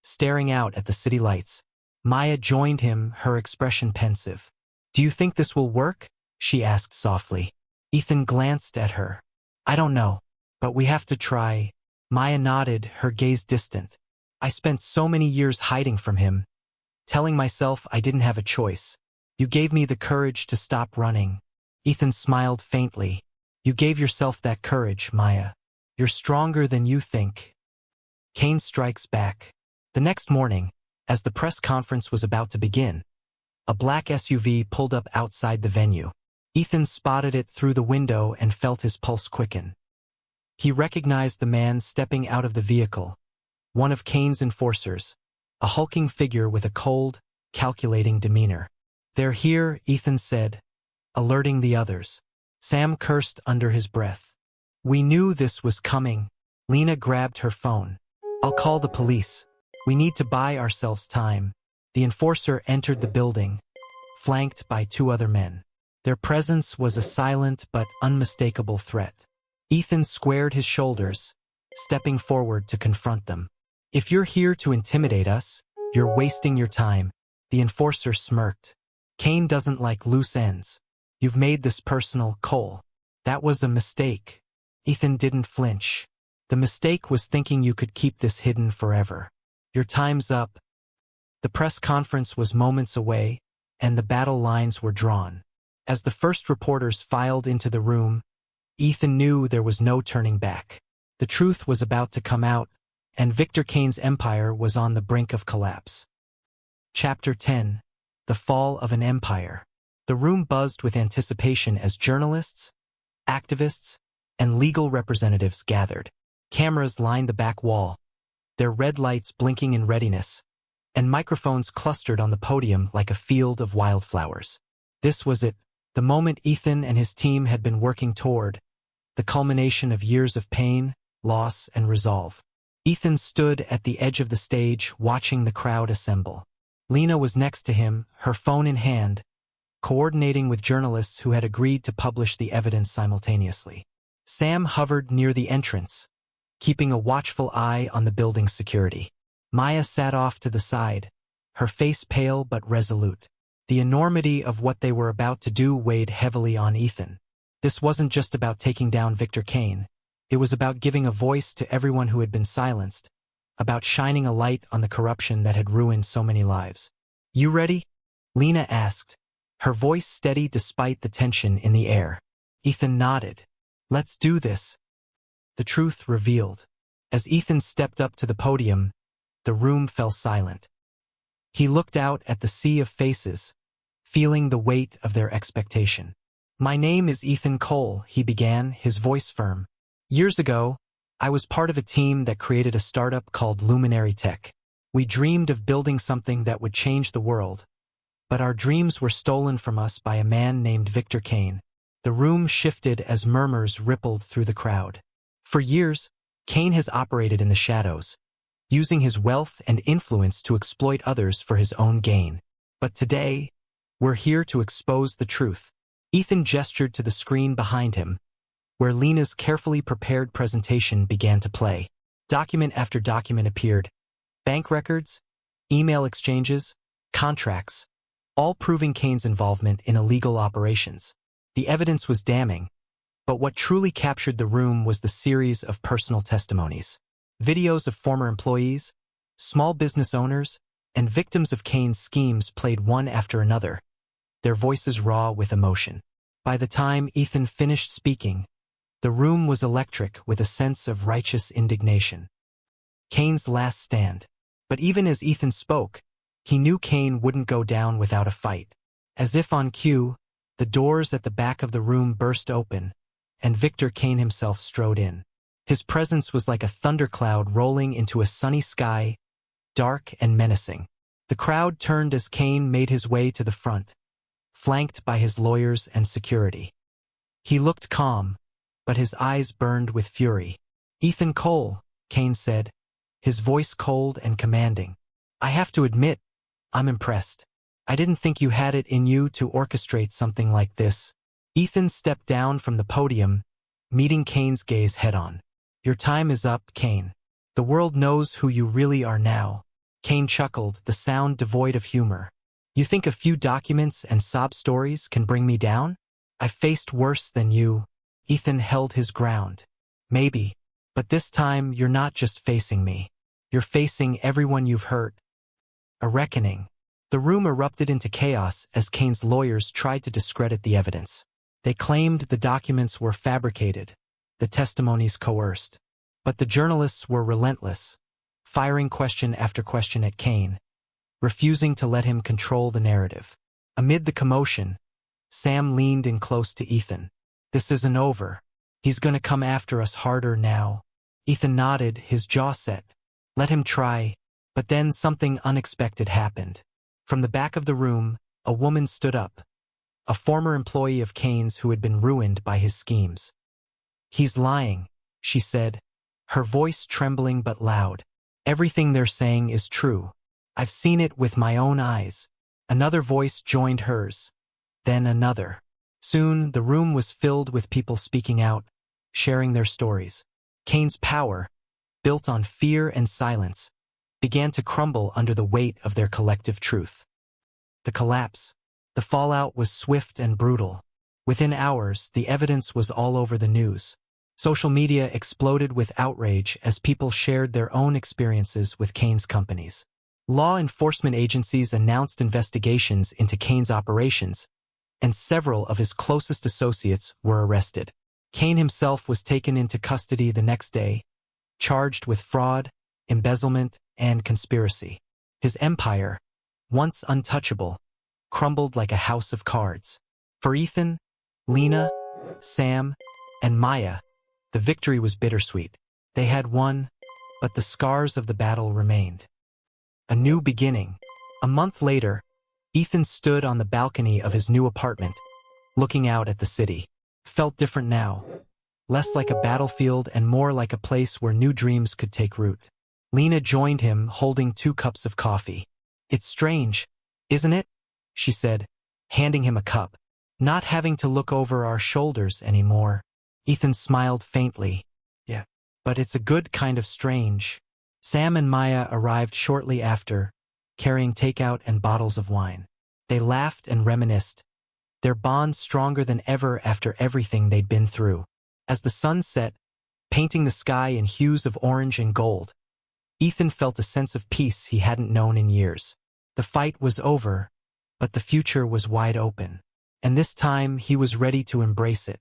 staring out at the city lights. Maya joined him, her expression pensive. "Do you think this will work?" she asked softly. Ethan glanced at her. "I don't know, but we have to try." Maya nodded, her gaze distant. "I spent so many years hiding from him, telling myself I didn't have a choice. You gave me the courage to stop running." Ethan smiled faintly. "You gave yourself that courage, Maya. You're stronger than you think." Kane strikes back. The next morning, as the press conference was about to begin, a black SUV pulled up outside the venue. Ethan spotted it through the window and felt his pulse quicken. He recognized the man stepping out of the vehicle, one of Kane's enforcers, a hulking figure with a cold, calculating demeanor. "They're here," Ethan said, alerting the others. Sam cursed under his breath. "We knew this was coming." Lena grabbed her phone. "I'll call the police. We need to buy ourselves time." The enforcer entered the building, flanked by two other men. Their presence was a silent but unmistakable threat. Ethan squared his shoulders, stepping forward to confront them. "If you're here to intimidate us, you're wasting your time." The enforcer smirked. "Kane doesn't like loose ends. You've made this personal, Cole." "That was a mistake." Ethan didn't flinch. "The mistake was thinking you could keep this hidden forever. Your time's up." The press conference was moments away, and the battle lines were drawn. As the first reporters filed into the room, Ethan knew there was no turning back. The truth was about to come out, and Victor Kane's empire was on the brink of collapse. Chapter 10. The Fall of an Empire. The room buzzed with anticipation as journalists, activists, and legal representatives gathered. Cameras lined the back wall, their red lights blinking in readiness, and microphones clustered on the podium like a field of wildflowers. This was it, the moment Ethan and his team had been working toward, the culmination of years of pain, loss, and resolve. Ethan stood at the edge of the stage, watching the crowd assemble. Lena was next to him, her phone in hand, coordinating with journalists who had agreed to publish the evidence simultaneously. Sam hovered near the entrance, keeping a watchful eye on the building's security. Maya sat off to the side, her face pale but resolute. The enormity of what they were about to do weighed heavily on Ethan. This wasn't just about taking down Victor Kane. It was about giving a voice to everyone who had been silenced, about shining a light on the corruption that had ruined so many lives. "You ready?" Lena asked, her voice steady despite the tension in the air. Ethan nodded. "Let's do this." The truth revealed. As Ethan stepped up to the podium, the room fell silent. He looked out at the sea of faces, feeling the weight of their expectation. "My name is Ethan Cole," he began, his voice firm. "Years ago, I was part of a team that created a startup called Luminary Tech. We dreamed of building something that would change the world, but our dreams were stolen from us by a man named Victor Kane." The room shifted as murmurs rippled through the crowd. For years, Kane has operated in the shadows, using his wealth and influence to exploit others for his own gain. But today, we're here to expose the truth. Ethan gestured to the screen behind him, where Lena's carefully prepared presentation began to play. Document after document appeared. Bank records, email exchanges, contracts, all proving Kane's involvement in illegal operations. The evidence was damning, but what truly captured the room was the series of personal testimonies. Videos of former employees, small business owners, and victims of Kane's schemes played one after another, their voices raw with emotion. By the time Ethan finished speaking, the room was electric with a sense of righteous indignation. Kane's last stand. But even as Ethan spoke, he knew Kane wouldn't go down without a fight. As if on cue, The doors at the back of the room burst open, and Victor Kane himself strode in. His presence was like a thundercloud rolling into a sunny sky, dark and menacing. The crowd turned as Kane made his way to the front, flanked by his lawyers and security. He looked calm, but his eyes burned with fury. "Ethan Cole," Kane said, his voice cold and commanding. "I have to admit, I'm impressed. I didn't think you had it in you to orchestrate something like this." Ethan stepped down from the podium, meeting Kane's gaze head-on. "Your time is up, Kane. The world knows who you really are now." Kane chuckled, the sound devoid of humor. "You think a few documents and sob stories can bring me down? I faced worse than you." Ethan held his ground. "Maybe, but this time you're not just facing me. You're facing everyone you've hurt." A reckoning. The room erupted into chaos as Kane's lawyers tried to discredit the evidence. They claimed the documents were fabricated, the testimonies coerced. But the journalists were relentless, firing question after question at Kane, refusing to let him control the narrative. Amid the commotion, Sam leaned in close to Ethan. "This isn't over. He's gonna come after us harder now." Ethan nodded, his jaw set. "Let him try." But then something unexpected happened. From the back of the room, a woman stood up, a former employee of Kane's who had been ruined by his schemes. "He's lying," she said, her voice trembling but loud. "Everything they're saying is true. I've seen it with my own eyes." Another voice joined hers, then another. Soon, the room was filled with people speaking out, sharing their stories. Kane's power, built on fear and silence, began to crumble under the weight of their collective truth. The collapse, the fallout was swift and brutal. Within hours, the evidence was all over the news. Social media exploded with outrage as people shared their own experiences with Kane's companies. Law enforcement agencies announced investigations into Kane's operations, and several of his closest associates were arrested. Kane himself was taken into custody the next day, charged with fraud, embezzlement, and conspiracy. His empire, once untouchable, crumbled like a house of cards. For Ethan, Lena, Sam, and Maya, the victory was bittersweet. They had won, but the scars of the battle remained. A new beginning. A month later, Ethan stood on the balcony of his new apartment, looking out at the city. Felt different now, less like a battlefield and more like a place where new dreams could take root. Lena joined him, holding 2 cups of coffee. "It's strange, isn't it?" she said, handing him a cup. "Not having to look over our shoulders anymore." Ethan smiled faintly. "Yeah, but it's a good kind of strange." Sam and Maya arrived shortly after, carrying takeout and bottles of wine. They laughed and reminisced, their bond stronger than ever after everything they'd been through. As the sun set, painting the sky in hues of orange and gold, Ethan felt a sense of peace he hadn't known in years. The fight was over, but the future was wide open. And this time he was ready to embrace it.